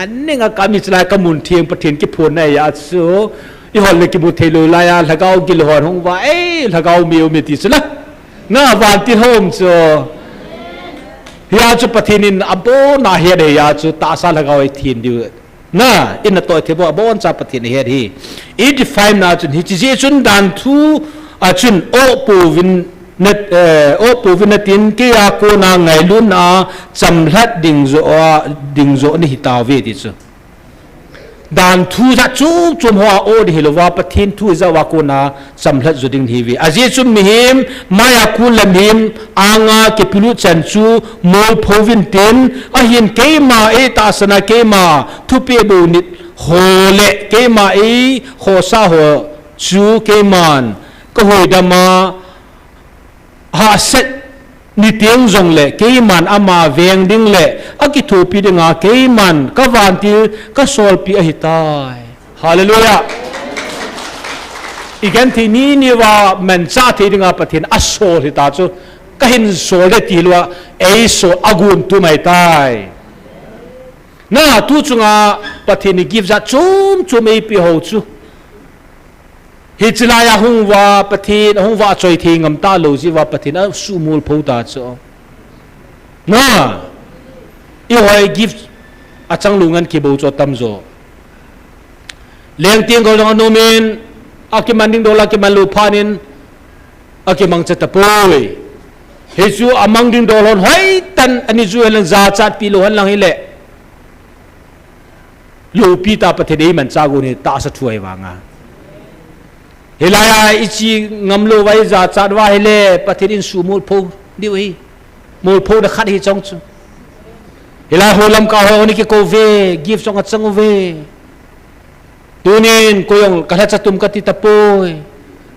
an ne nga ka mi silai ka mun thieng pathin ki phun nai ya chu i hol le ki bu thelu la ya lagau gil hon hung wa lagau miu mi ti chula na van ti hom chu ya chu pathinin abo na he de ya chu ta sa lagau ai thin diu na in na toy thebo bon cha pathin he hi 85 na chun hi chi je chun dan thu a chun o pu vin net o pu vin tin ke ya ko na ngai lun na cham hlat ding zo ni hi ta ve ti chu dan thu za chu chum hoa o di hilowa pathin thu za wa ko na samhlat zuding hi vi aje chum mihim maya kun lam him anga ke pilu chan chu mol phovin ten a hin ke ma e ta sana ke ma thu pe bu nit ho le ke ma e ho sa ho chu ke man ko hoi da ma ha set ni tiang zong le ke man ama veng ding le aki thu pi dinga ke man ka van ti ka sol pi a hitai hallelujah igen thi ni wa man cha thi dinga pathin a sol hita chu ka hin sol de ti lwa e sol agun tu mai tai na tu chunga pathin ni give za chum e pi ho chu hi chilaya hung wa pathin hung wa choi thi ngam ta lo ji wa pathin a su mul pho ta cho na i hoi gift a chang lungan ki bo cho tam zo leng tiang ko no men a ki manding dola ki man lu phanin a ki mang cha ta poi he chu amang ding dolon hoi tan ani zu lang za chat pi lo han lang hi le lu pi ta pathin ei man cha go ni ta sa thuai wa nga hilaya ichi ngamlo wai za chadwa hele pathirin su mul pho diwi mul pho da khat hi chong chu hilaya holam ka ho ni ki ko ve give chong achang ve tunin koyong kala chatum ka ti tapoi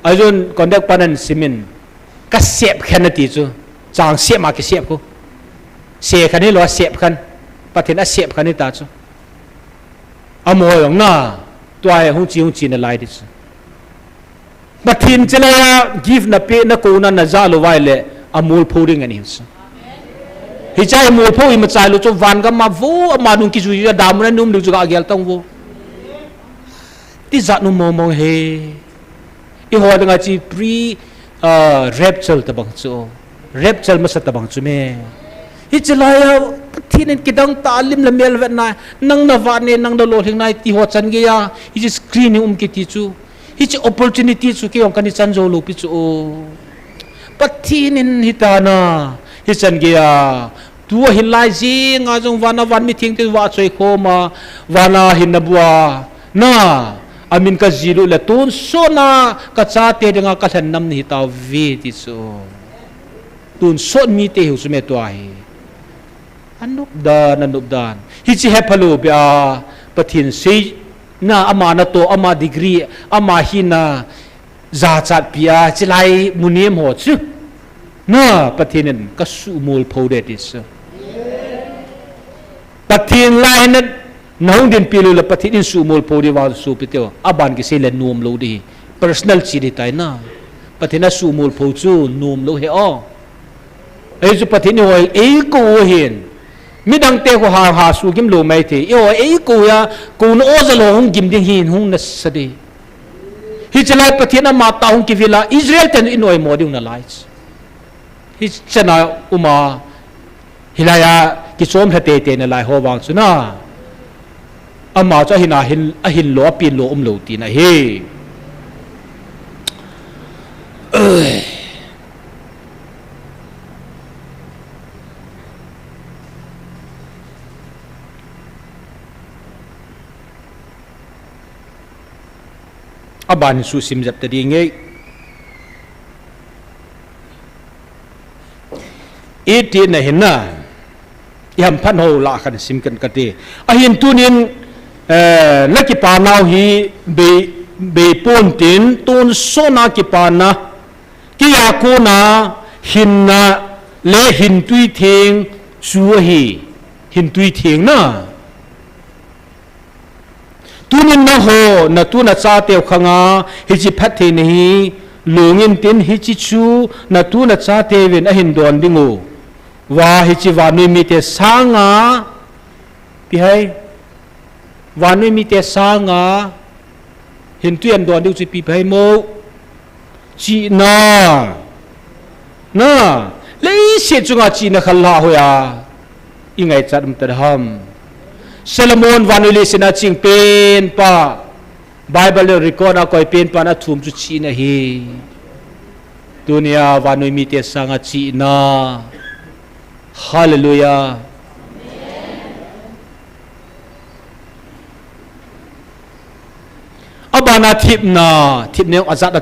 ajun kondak panan simin ka sep khanati chu chang sep ma ki sep ko se khani lo sep khan pathin a sep khani ta chu amoyong na toy hung chi na lai dis pathin chelaya give na pe na ko na za lo wai le amul phoding ani hus hi chai amul pho i ma chai lo chu van ga ma vo ma nun ki ju ya dam na num lu ju ga gel tong vo ti za nu mo mong he i ho da chi pre rapture ta bang chu rapture ma sa ta bang chu me hi chelaya pathin en kidang talim la mel vet na nang na va ne nang da lo thing nai ti ho chan ge ya hi screen ki ti chu hi chi opportunity chu ke ong kani chan zo lu pi chu pathin in hitana hi chan ge ya tu hin lai ji nga jong wana wan mi thing te wa choi kho ma wana hin na bua na amin ka zilu la tun so na ka cha te nga ka than nam ni ta ve ti chu tun so mi te hu su me to ai anup dan hi chi hepalo bia pathin sei na ama na to ama degree ama hina za chat pia chilai munim ho chu na pathinen ka su mul pho de tis pathin lai na nong din pilu la pathin su mul pho de wa su piteo aban ki se le num lo di personal chi di tai na pathina su mul pho chu num lo he o ei chu pathin hoi ei ko hin midang te ko ha su kim lo mai the yo ei ko ya ko no ozalo hung kim ding hin hung na sadi hi chalai pathina ma ta hung ki vila Israel ten inoi moding na lights hi chana uma hilaya ki som thate te na lai ho wang chuna ama cha hina hin lo pin lo lo ti na he aban su sim jat ta ding ei iti na hinna yam phan ho la khan sim kan ka te a hin tunin laki pa naw hi be pon tin tun so na ki pa na kia cô na hin na le hin tui thieng chúa hi hin tui thieng na tu nên na ho na tu na cha teo khanga hi chi phat the ni lungin tin hi chi chu na tu na cha te ven a hin don dingu wa hi chi wa ni mi te sanga pi hai wa ni mi te sanga hin tu an don du chi pi pai mo chi na lấy xe chunga chi na khala hoya ingai chatum tadham Solomon vanuli sina ching pen pa Bible record a koi pen pa na thum chu chi na hi dunia vanui mi te sanga chi na hallelujah abana thip ne azat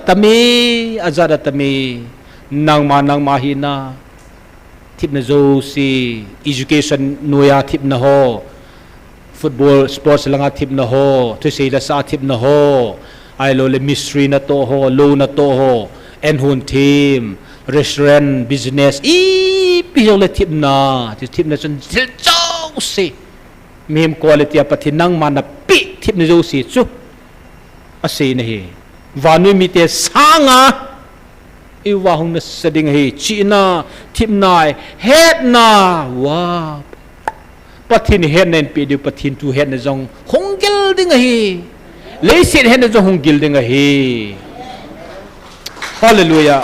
atami nang ma hi na thip na zo si education noya thip na ho football sports langa thip na ho to sei la sa thip na ho ai lo le mystery na to ho lo na to ho en hun team restaurant business pio le thip na chun zil zo si mem quality apathi nang ma na pi thip na zo si chu ase na hi vanu mi te sanga i wa hong na sading hi chi na thip nai het na wa pathin het nen pe du pathin tu het na jong hong gil ding hi le sit het na jong hong gil ding hi hallelujah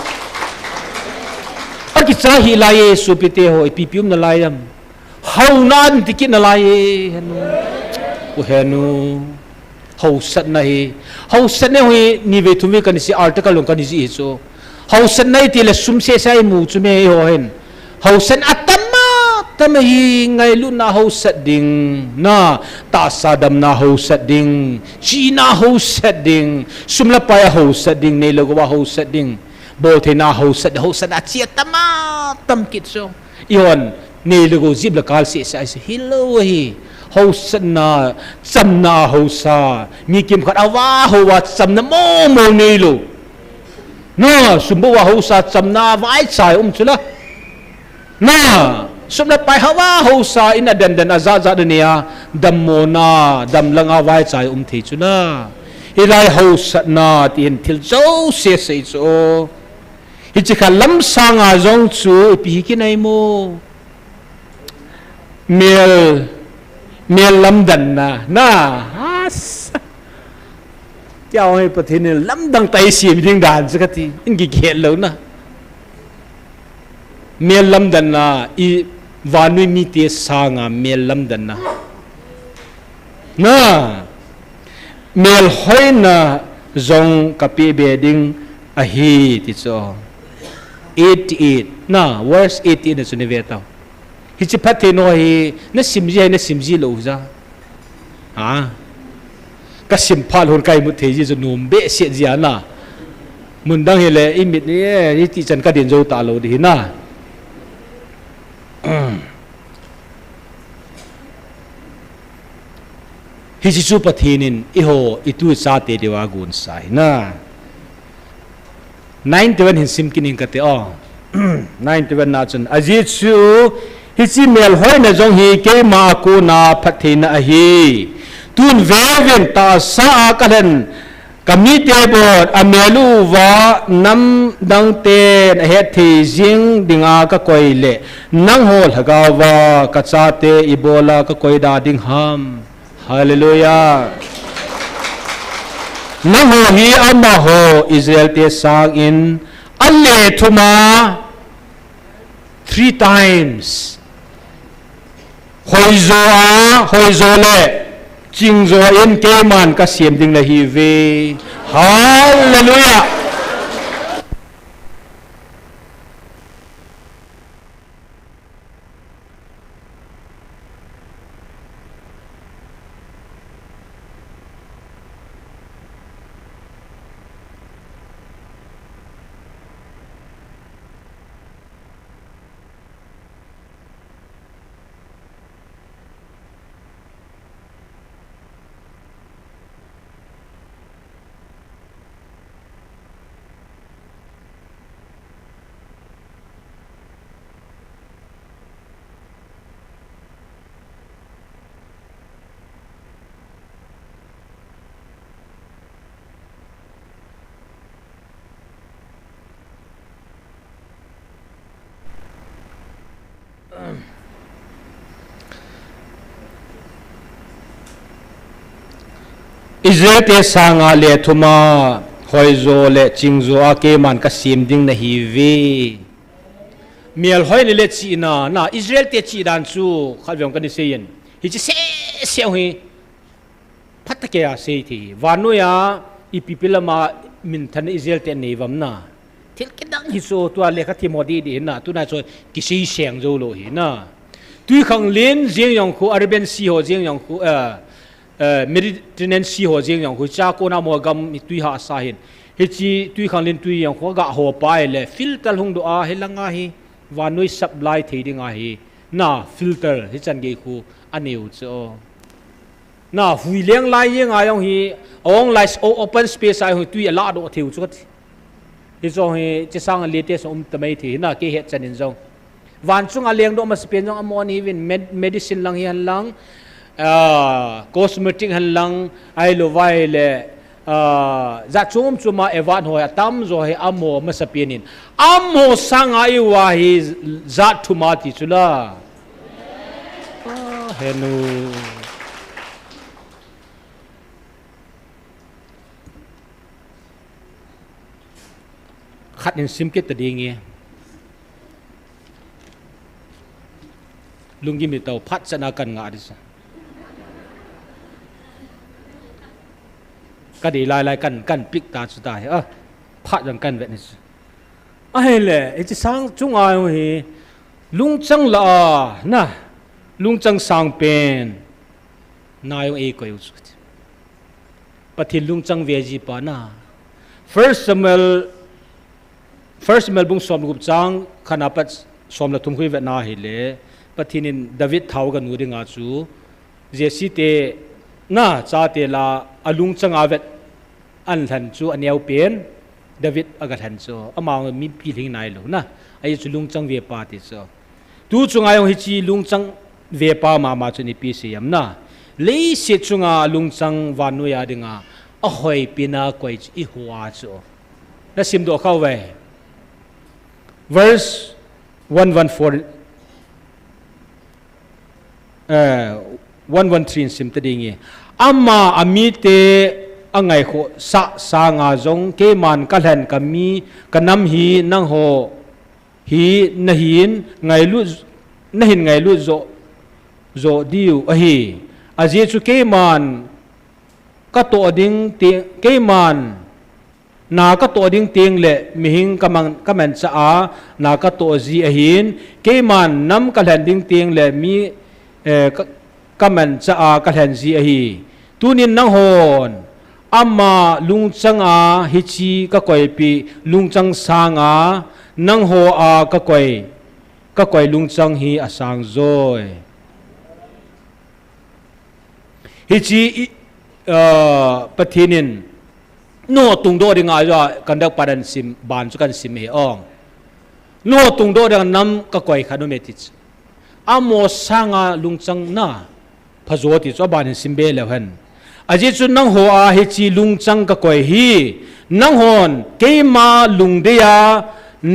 aki cha hi la ye su pi te ho pi pium na la yam hau nan tikit na la ye henu hau sat na hi hau sat ne hui ni ve thumi kan si article long kan ji so hau sat nai ti le sum se sai mu chu me ho hen hau san atama tama hi ngai lu na hau sat ding na ta sadam na hau sat ding chi na hau sat ding sum la pa hau sat ding ne lo wa hau sat ding bo the na hau sat a chi tama tam kit so ion ne lo go zib la kal se sai se hello hi hau sat na cham na hau sa mi kim khat awa ho wa cham na mo ne lo na sum bo wa hau sa cham na vai chai chula na sum na pai hawa hau sa in dan aza nia dam mo na dam langa vai chai thi chuna hilai hau sat na tin thil zo se so hi chi kha lam sanga zong chu pi ki nai mo mel lam dan na has chào hay bật thế này lắm đằng tay xiêm riêng đàn chứ cái in cái kiện lớn na mel lam dan na i vanui mi te sanga mel lam dan na mel hoi na zong kapi beding a hi ti cho 88 na verse 18 na suni vetao hi chi phathe no hi na simji lo za ha ka simphal hon kai mu thei ji zo num be se ji ana mun dang hele imit ni ti chan ka din zo ta lo di na hi chi chu pathinin i ho itu sa te dewa gun sai na 91 hin sim kinin ka te o 91 na chun aji chu hi chi mel hoi na jong hi ke ma ko na phathina a hi tun veven ta sa kalan kami te bot amelu wa nam dang te he thi jing dinga ka koile nang hol haga wa ka cha te ibola ka koida ding ham hallelujah nang ho hi amma ho Israel te sang in alle thuma 3 times hoi zo le ching zo in ke man ka siam ding la hi ve hallelujah Israel te sanga le thuma hoizo le chingzo ake man ka sim ding na hi ve mial hoi le chi na Israel te chi dan chu khalwem kan se yen hi chi se hi phatake a se thi wanu ya ipipilama min than Israel te nevam na thil kedang hi so to le kha Timothy di na tu na so ki sei seng zo lo hi na tui khang len jeng yong khu Arabian Sea ho jeng yong khu Mediterranean Sea ho jeng yong khu cha ko na mo gam tui ha sa hin he chi tui khang len tui yong khu ga ho pai le filter hung do a helanga hi wanoi supply thei ding a hi na filter hi chan ge khu aneu cho na hui leng lai yeng a yong hi ong lai open space ai hu tui ala do theu chu hi zo hi che sang le te so tamai thi na ke he chanin zong wan chung a leng do ma spen jong amon hi win medicine lang hi han lang cosmetic han lang ai lo vai le za chum chuma evan ho tam zo he amo ma sapinin amo sang ai wa hi za thumati chula henu khát in sim kết đi nghe lung kim đi tàu phát chân cần ngã đi sa cái đi lại cần pick ta chút tai phát rằng cần vậy này ai lẽ cái sáng chúng ai hi lung trăng là na lung trăng sang pen na yung ai coi chút pati lung trăng về gì pa na First Samuel bung som gup chang khana pat som la thum khui ve na hi le pathinin David thau gan uri nga chu Jesse te na cha te la alung chang avet an than chu aniau pen David agat han chu amang mi pi thing nai lo na ai chu lung chang ve pa ti so tu chunga yong hi chi lung chang ve pa ma chu ni pi se yam na le se chunga lung chang wanu ya dinga a hoi pina koi chi I huwa chu na sim do khaw ve verse 114 113 sim ta dingi amma amite angai kho sa nga jong ke man ka hlan kami kanam hi nang ho hi nahin ngai lu zo diu a hi aje chu ke man ka to ding te ke man na ka to ding ting le mihing kaman cha a na ka to ji a hin ke man nam ka hlan ding ting le mi kaman cha a ka hlan ji a hi tunin nang hon amma lungchang a hichi ka koi pi lungchang sanga nang ho a ka koi lungchang hi asang zoi hichi pathinin no tung do dinga ja kandak padan sim ban chu kan sim he ong no tung do dang nam ka koi khanometic amo sanga lungchang na phazoti cho ban sim be lehan aji chu nang ho a hi chi lungchang ka koi hi nang hon ke ma lung de ya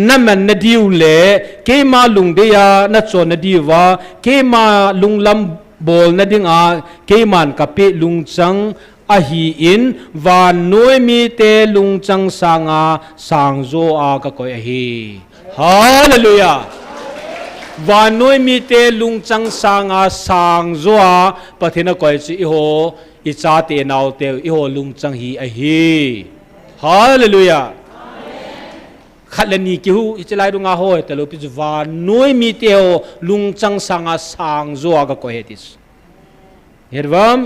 naman na diu le ke ma lung de ya na chon na diwa ke ma lung lam bol na ding a ke man ka pe lungchang a hi in van noi mi te lungchang sanga sangzo a ka koi a hi hallelujah van noi mi te lungchang sanga sangzo a pathina koi chi ho I cha te nau te I ho lungchang hi a hi hallelujah khatlani ki hu ichlai du nga hoi te lo pi van noi mi te ho lungchang sanga sangzo a ka koi hetis hervam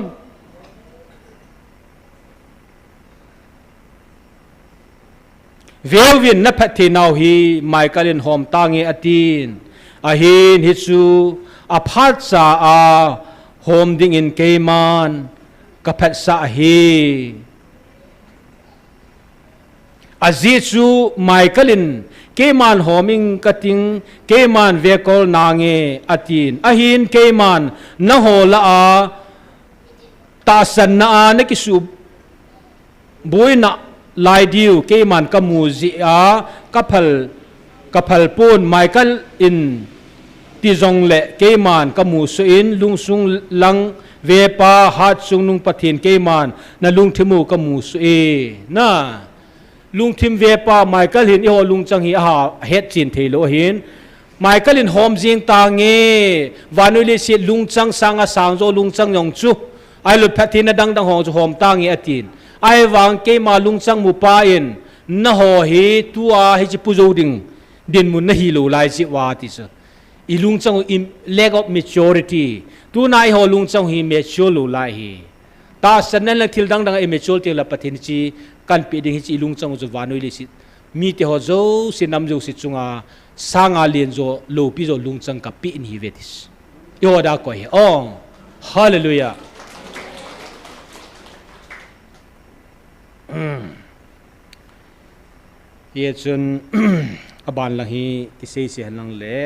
Velvin na pati nau hi Michaelin hom tangi atin ahin hitsu apart sa a hom ding in Cayman kapat sa hi azitsu Michaelin Cayman homing kating Cayman vehicle nange atin ahin Cayman na hola a tasan na a nakisu boy na lai diu ke man kamuzi a kapal pun Michael in ti zong le ke man ka mu su in lung sung lang ve pa hat sung nung pathin ke man na lung thimu ka mu su e na lung thim ve pa Michael hin i ho lung chang hi ha het chin theilo hin Michael in hom jing ta nge vanuli si lung chang sanga sang zo lung chang yong chu ai lut pathin na dang ho chu hom ta nge atin ai wang ke ma lung chang mu pa in na ho hi tua hi chi pu zo ding din mun na hi lo lai chi wa ti sa i lung chang in lack of maturity tu nai ho lung chang hi mature lo lai hi ta sanan la thil dang dang immature ti la pathin chi kan pi ding hi chi lung chang zo vanoi le si mi te ho zo si nam zo si chunga sanga lien zo lo pi zo lung chang ka pi in hi vetis yo da ko hi ong hallelujah ye chun aban lang hi ti sei se lang le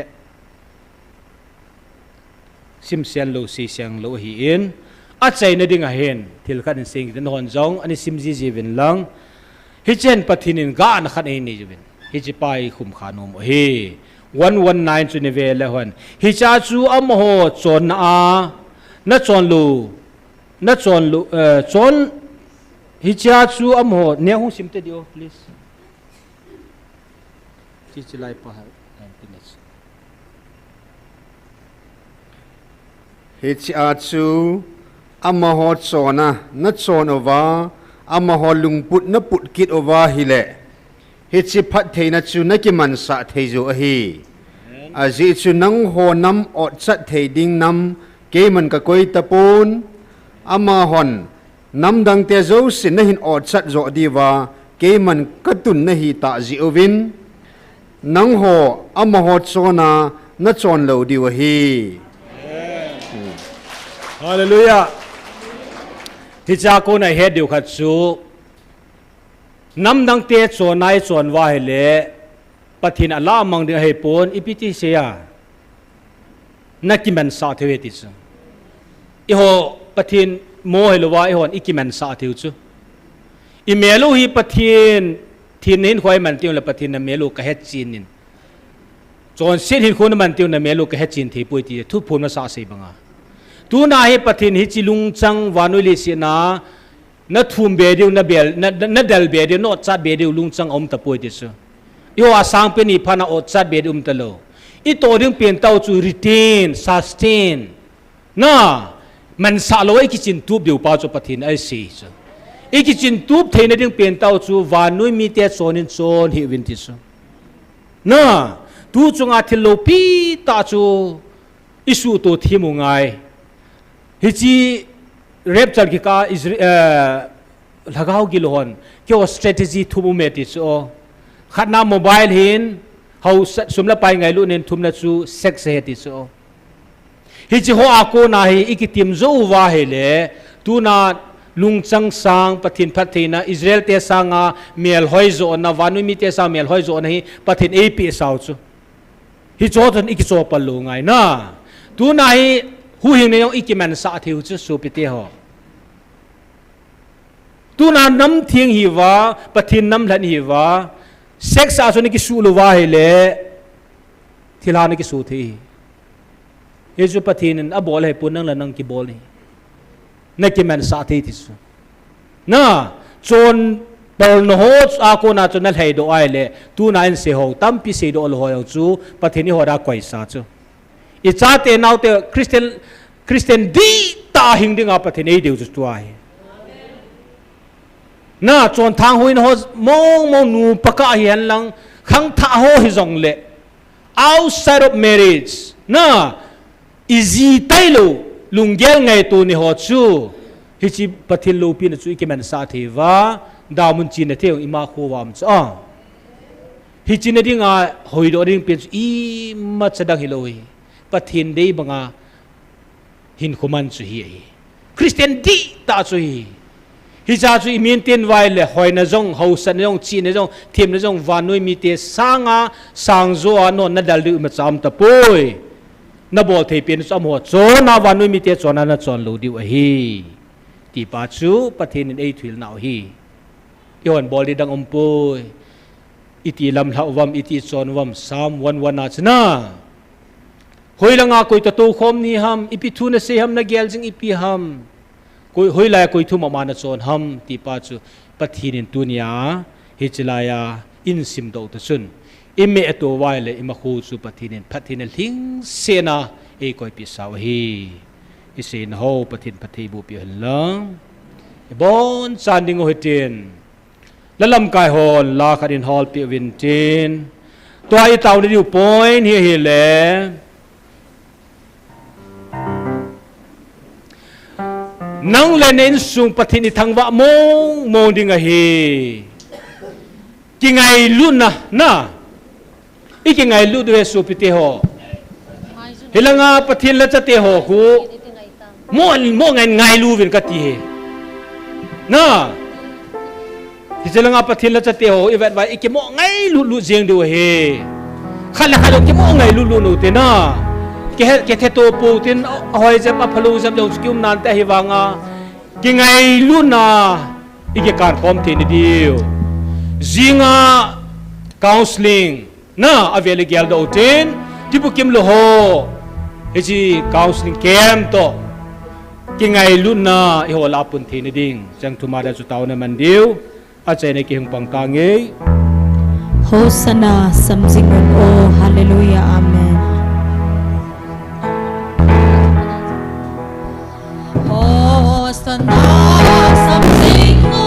sim sian lo si siang lo hi in a chai na ding a hen thil khan sing den hon jong ani sim ji ji vin lang hi chen pathinin ga na khan ei ni jubin hi chi pai khum khanom he 119 chu ne ve le hon hi cha chu am ho chon a na chon lu chon hi cha chu am ho ne hu sim te dio please chi chi lai pa ha happiness hi cha chu amma ho chona na chon ova amma ho lungput na put kit ova hi le hi chi phat theina chu na ki man sa thei zo a hi a ji chu nang ho nam ot chat thei ding nam ke man ka koi tapon amma hon nam dang te zo sin na hin ot chat zo diwa ke man ka tun na hi ta ji ovin nang ho amma ho chona na chon lo diwa hi hallelujah ti cha ko na he diu khat chu nam dang te chon nai chon wa he le pathin ala mang de he pon ipiti se ya na ki man sa the ti chu i ho pathin mo he lo wa i hon ikiman sa thiu chu i melu hi pathin thin hin khoi man tiu la pathin na melu ka het chin in chon sin hin khon man tiu na melu ka het chin thi pui ti thu phun ma sa sei banga tu na hi pathin hi chilung chang wanuli si na thum be diu na bel na dal be diu no chat be diu lung chang om ta pui ti chu yo asang pe ni phana o chat be diu ta lo i to ding pen tau chu retain sustain na man sa lo ai ki chin tup diu pa chu pathin ai si chu ai ki chin tup theina ding pen tau chu wanui mi te chonin chon hi win ti chu na tu chunga thilo pi ta chu isu to thimu ngai hi chi rapture ki ka lagaw gi lohon kyo strategy thumu me ti chu khatna mobile hin how sumla pai ngai lu nen thumna chu sex he ti chu hi chi ho ako na hi ikitim zo wa hele tu na lungchang sang pathin phathina Israel te sanga mel hoi zo na wanu mi te sa mel hoi zo na hi pathin ap sau chu hi choton ikicho palu ngai na tu na hi hu hing ne yong ikiman sa thiu chu su pite ho tu na nam thieng hi wa pathin nam hlan hi wa sex a so ni ki su lu wa hele thila ni ki su thi Yesu patinin abol hai punang lanang ki bol ni na ki man sa thi ti su na chon pol no ho ako na chon nal hai do ai le tu na in se ho tam pi se do lo ho chu patini ho da koi sa chu i cha te nau te christian di ta hing ding a patini de chu tu ai na chon thang huin ho mong nu paka hian lang khang tha ho hi jong le outside of marriage na easy tailo lunggel ngai tu ni ho chu hi chi pathil lo pi na chu ki man sa the wa da mun chi na theu ima kho wam cha hi chi na dinga hoi do ring pe i ma chadang hi loi pathin dei banga hin khuman chu hi Christian di ta chu hi cha chu maintain wai le hoi na jong ho san jong chi na jong thim na jong wanoi mi te sanga sangzo ano na dal du ma cham ta poi na bol thei pen sam ho chon na wanui mi te chona na chon lo diu hi ti pa chu pathin in ei thil nau hi yon bol di dang ompoi iti lam hlau wam iti chon wam sam 11 na chna hoi langa koi to khom ni ham ipi thu na se ham na gel jing ipi ham koi hoi la koi thu ma na chon ham ti pa chu pathin in tunia hi chilaya in sim do ta sun imme to wai le ima khu chu pathin in pathin hling sena e koi pi saw hi isin ho pathin pathi bu pi lang bon chanding ho tin lalam kai hol la kharin hol pi win tin to ai taw ni point hi le nang le nen sung pathin i thangwa mong ding a hi ki ngai lu na i ki ngai lu de su pi te ho hilanga pathin la cha te ho ku mo ngai lu vin ka ti he na hi jelanga pathin la cha te ho i vet vai i ki mo ngai lu jeng de he khala ki mo ngai lu no te na ke the to pu tin hoi jam a phalu jam lo skim nan te hi wanga ki ngai lu na i ke kar pom te ni dio zinga counseling na avele gel do tin tipu kim lo ho eji counseling camp to ki ngai lu na i ho la pun the ni ding chang thuma da chu taw na man dio a chai ne ki hung pang ka nge Hosanna samjingan o hallelujah amen Hosanna samjingan o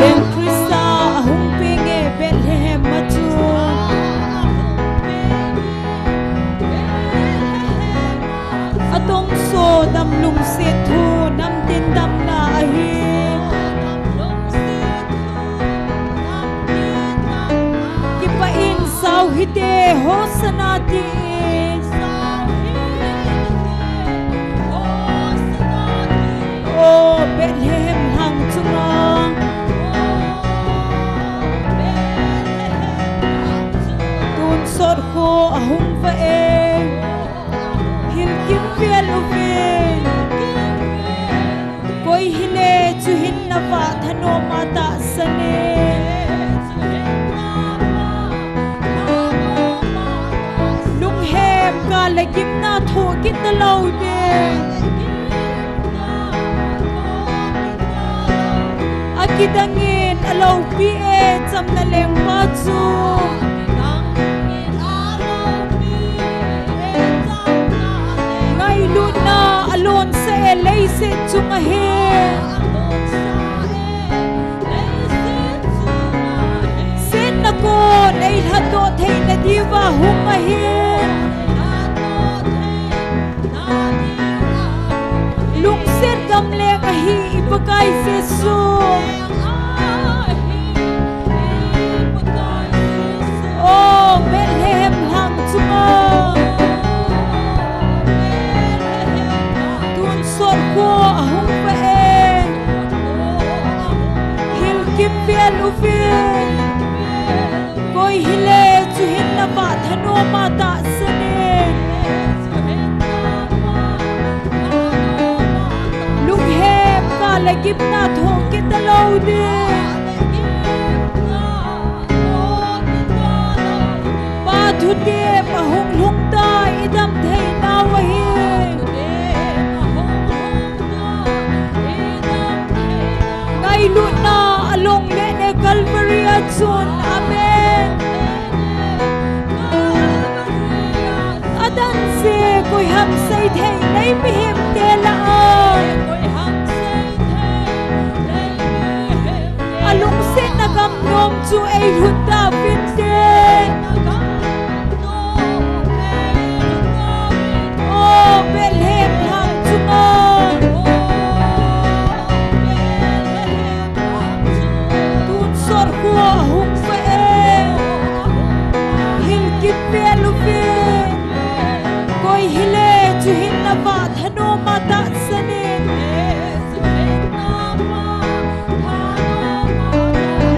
Lem Krista ahung pinge Bethlehem matu atong so dam lung se thu nam tin dam na ahi ki pa in sau hite Hosanna ti Oh, Bethlehem hang chunga tun sor ko ahung va e hil kim fiel uvin koi hile chu hin na va thano mata sane lung hem ka lagim na tho kit na lau de akidangin alaw pi e cham na leng pa chu ngai lu na alon se lei se chunga he sen na ko nei ha to thei na diwa hunga he lung sen gam le a hi ipakai se su oh Bethlehem hang chunga tun sor ko ahung pa e hil kim piel uvin koi hile chu hin na ba thano ma ta sane lung hem ka lagip na thong kitalaw de Thude mahung lung ta idam thei na wahi ngai lu na along le ne Calvary atsun amen adan se koi ham sai thei nei mi him te la alung se na gam nom chu ei hut ta fin te Bethlehem hang chunga tun sor ko hung fa e hil kip pe lu fe koi hile chu hin na ba thano ma ta sane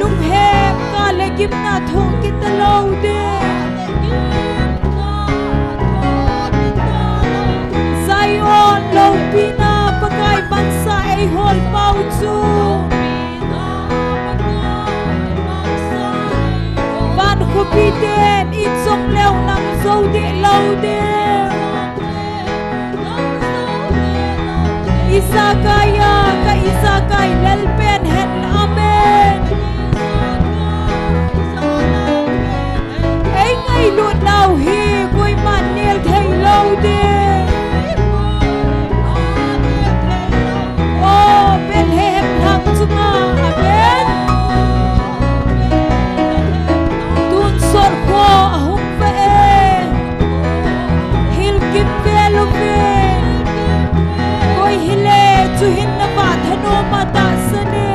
lung he ka le gim na thong ki ta lo de Zion lo pina pakai bangsa ai hol pau chu van man khu pi ten i chong leo nang zo de lo de Isakaya ka Isakai lel pen hen amen Ai ngai lu nau hi koi man nel thei lo de Oh ben hem tham chunga amen Tun sor ko ahum ve hil kim ve lu ve Koi hile chu hin na va thano mata sane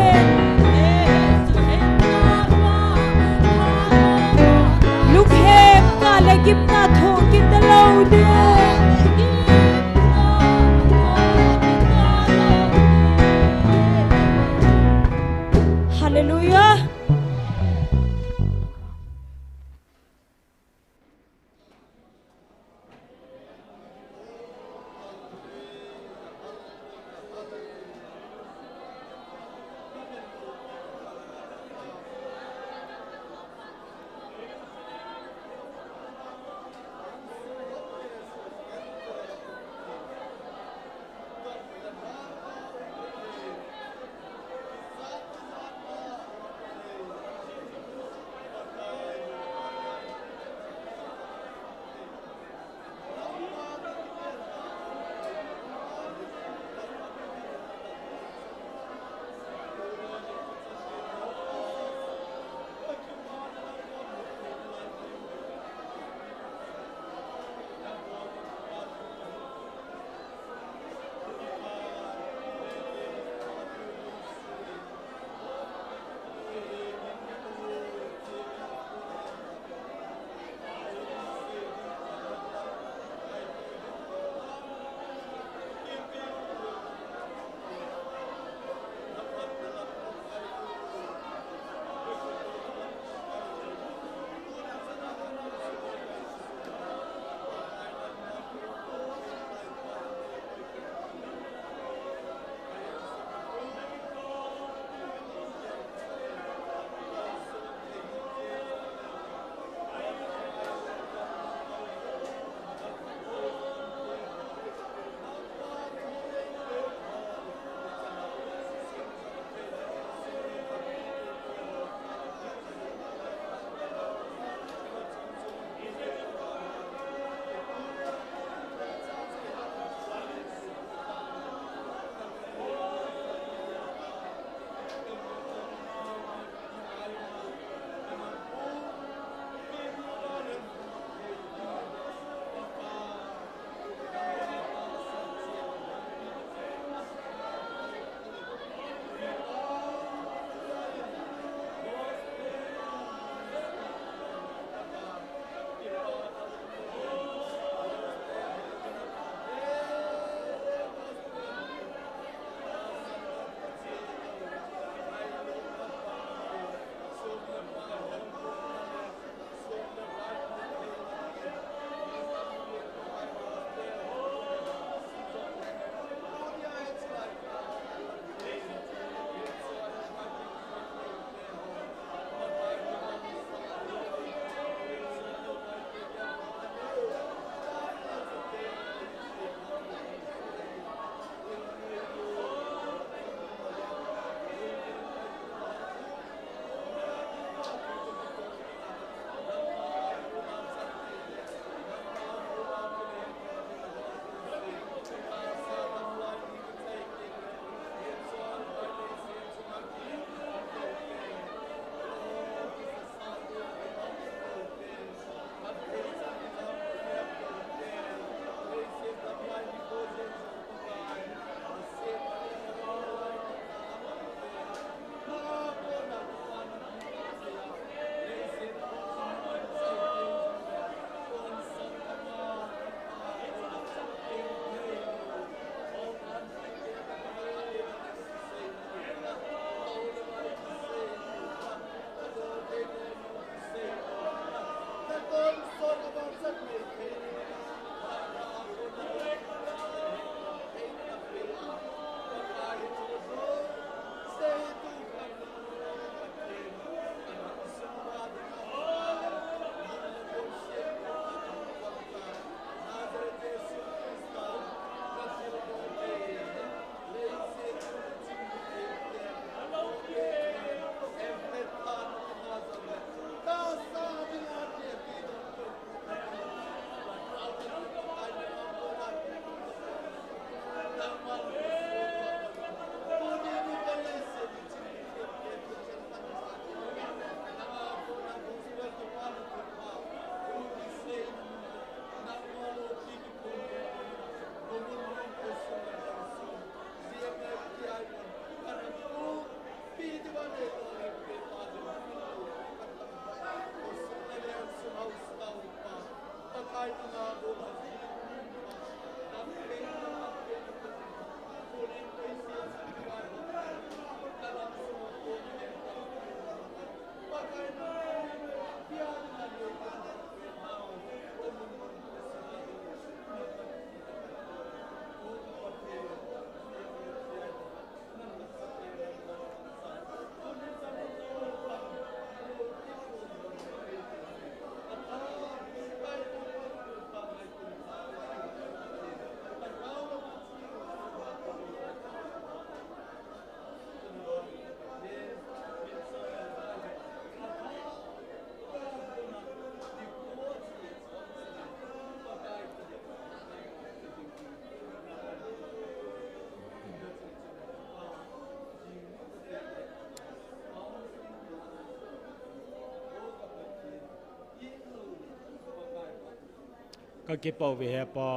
ka kipaw we hepa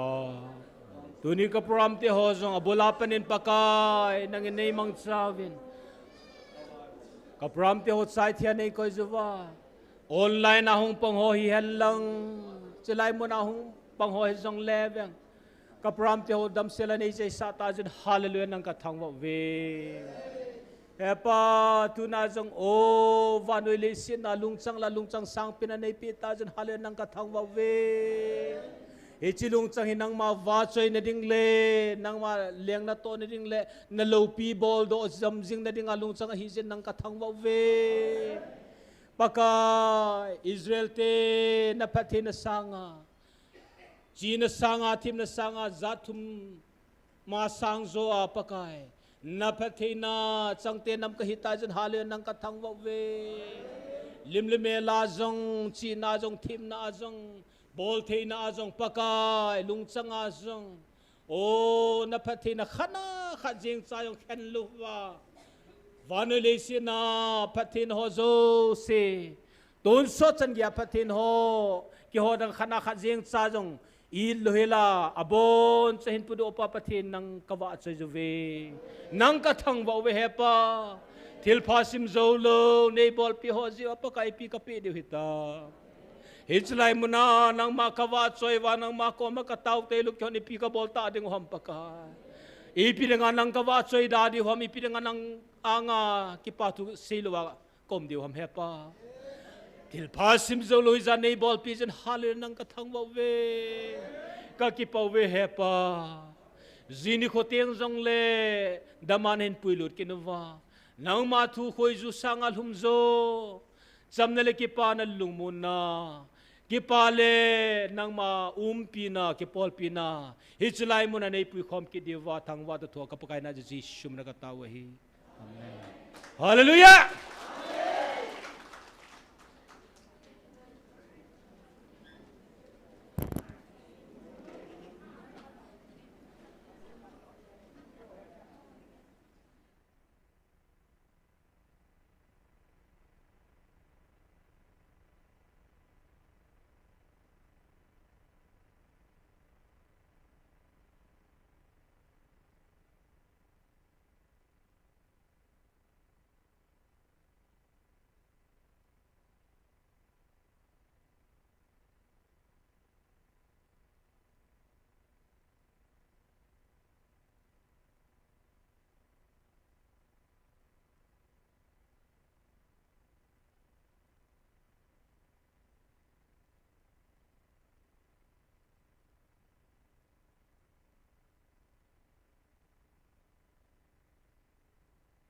tuni ka pram te ho zong abola panin pakai nang inay mang savin ka pram te ho sai thia nei ko zuwa online ahong pang ho hi helang chilai mo na hong pang ho hi zong leveng ka pram te ho dam sela nei sai sa ta jin hallelujah nang ka thang wa we hepa tu na zong o vanoi le sin na lungchang sang pina nei pi ta jin hallelujah nang ka thang wa we Ichilung chang hinang ma va choi na ding le nang ma leng na to na ding le na low pi ball do zamjing na ding alung chang hi jen nang ka thang wa we paka Israel te na pathe na sanga chi na sanga tim na sanga zathum ma sang zo a pakai na pathe na chang te nam ka hita jen hale nang ka thang wa we lim le me la zong chi na zong tim na zong bol thei na azong pakai lungchang azong o na phathi na khana khajing chayong khen luwa vanole si na phathin ho zo se ton so chan gya phathin ho ki ho dang khana khajing chayong i lohela abon chahin pudu opa pathin nang kawa chajuwe nang ka thang wa we hepa thil phasim zo lo nei bol pi ho ji apa kai pi ka pe de hita Hichlai muna nang makawa choi wa nang mako makataw te luk choni pi ka bolta ding hom paka ipirenga nang kawa choi da di hom ipirenga nang anga kipatu silwa kom di hom hepa til phasim zo loi za nei bol pi jen hal nang ka thang wa we ka kipaw we hepa zini khoteng jong le damanen puilut kinwa nang ma thu khoi ju sangal hum zo jamnale kipa na lungmuna kipale nang ma pina kipol pina hichlai muna nei pui khom ki diwa thangwa to thoka pakai na ji shum na ka tawahi amen hallelujah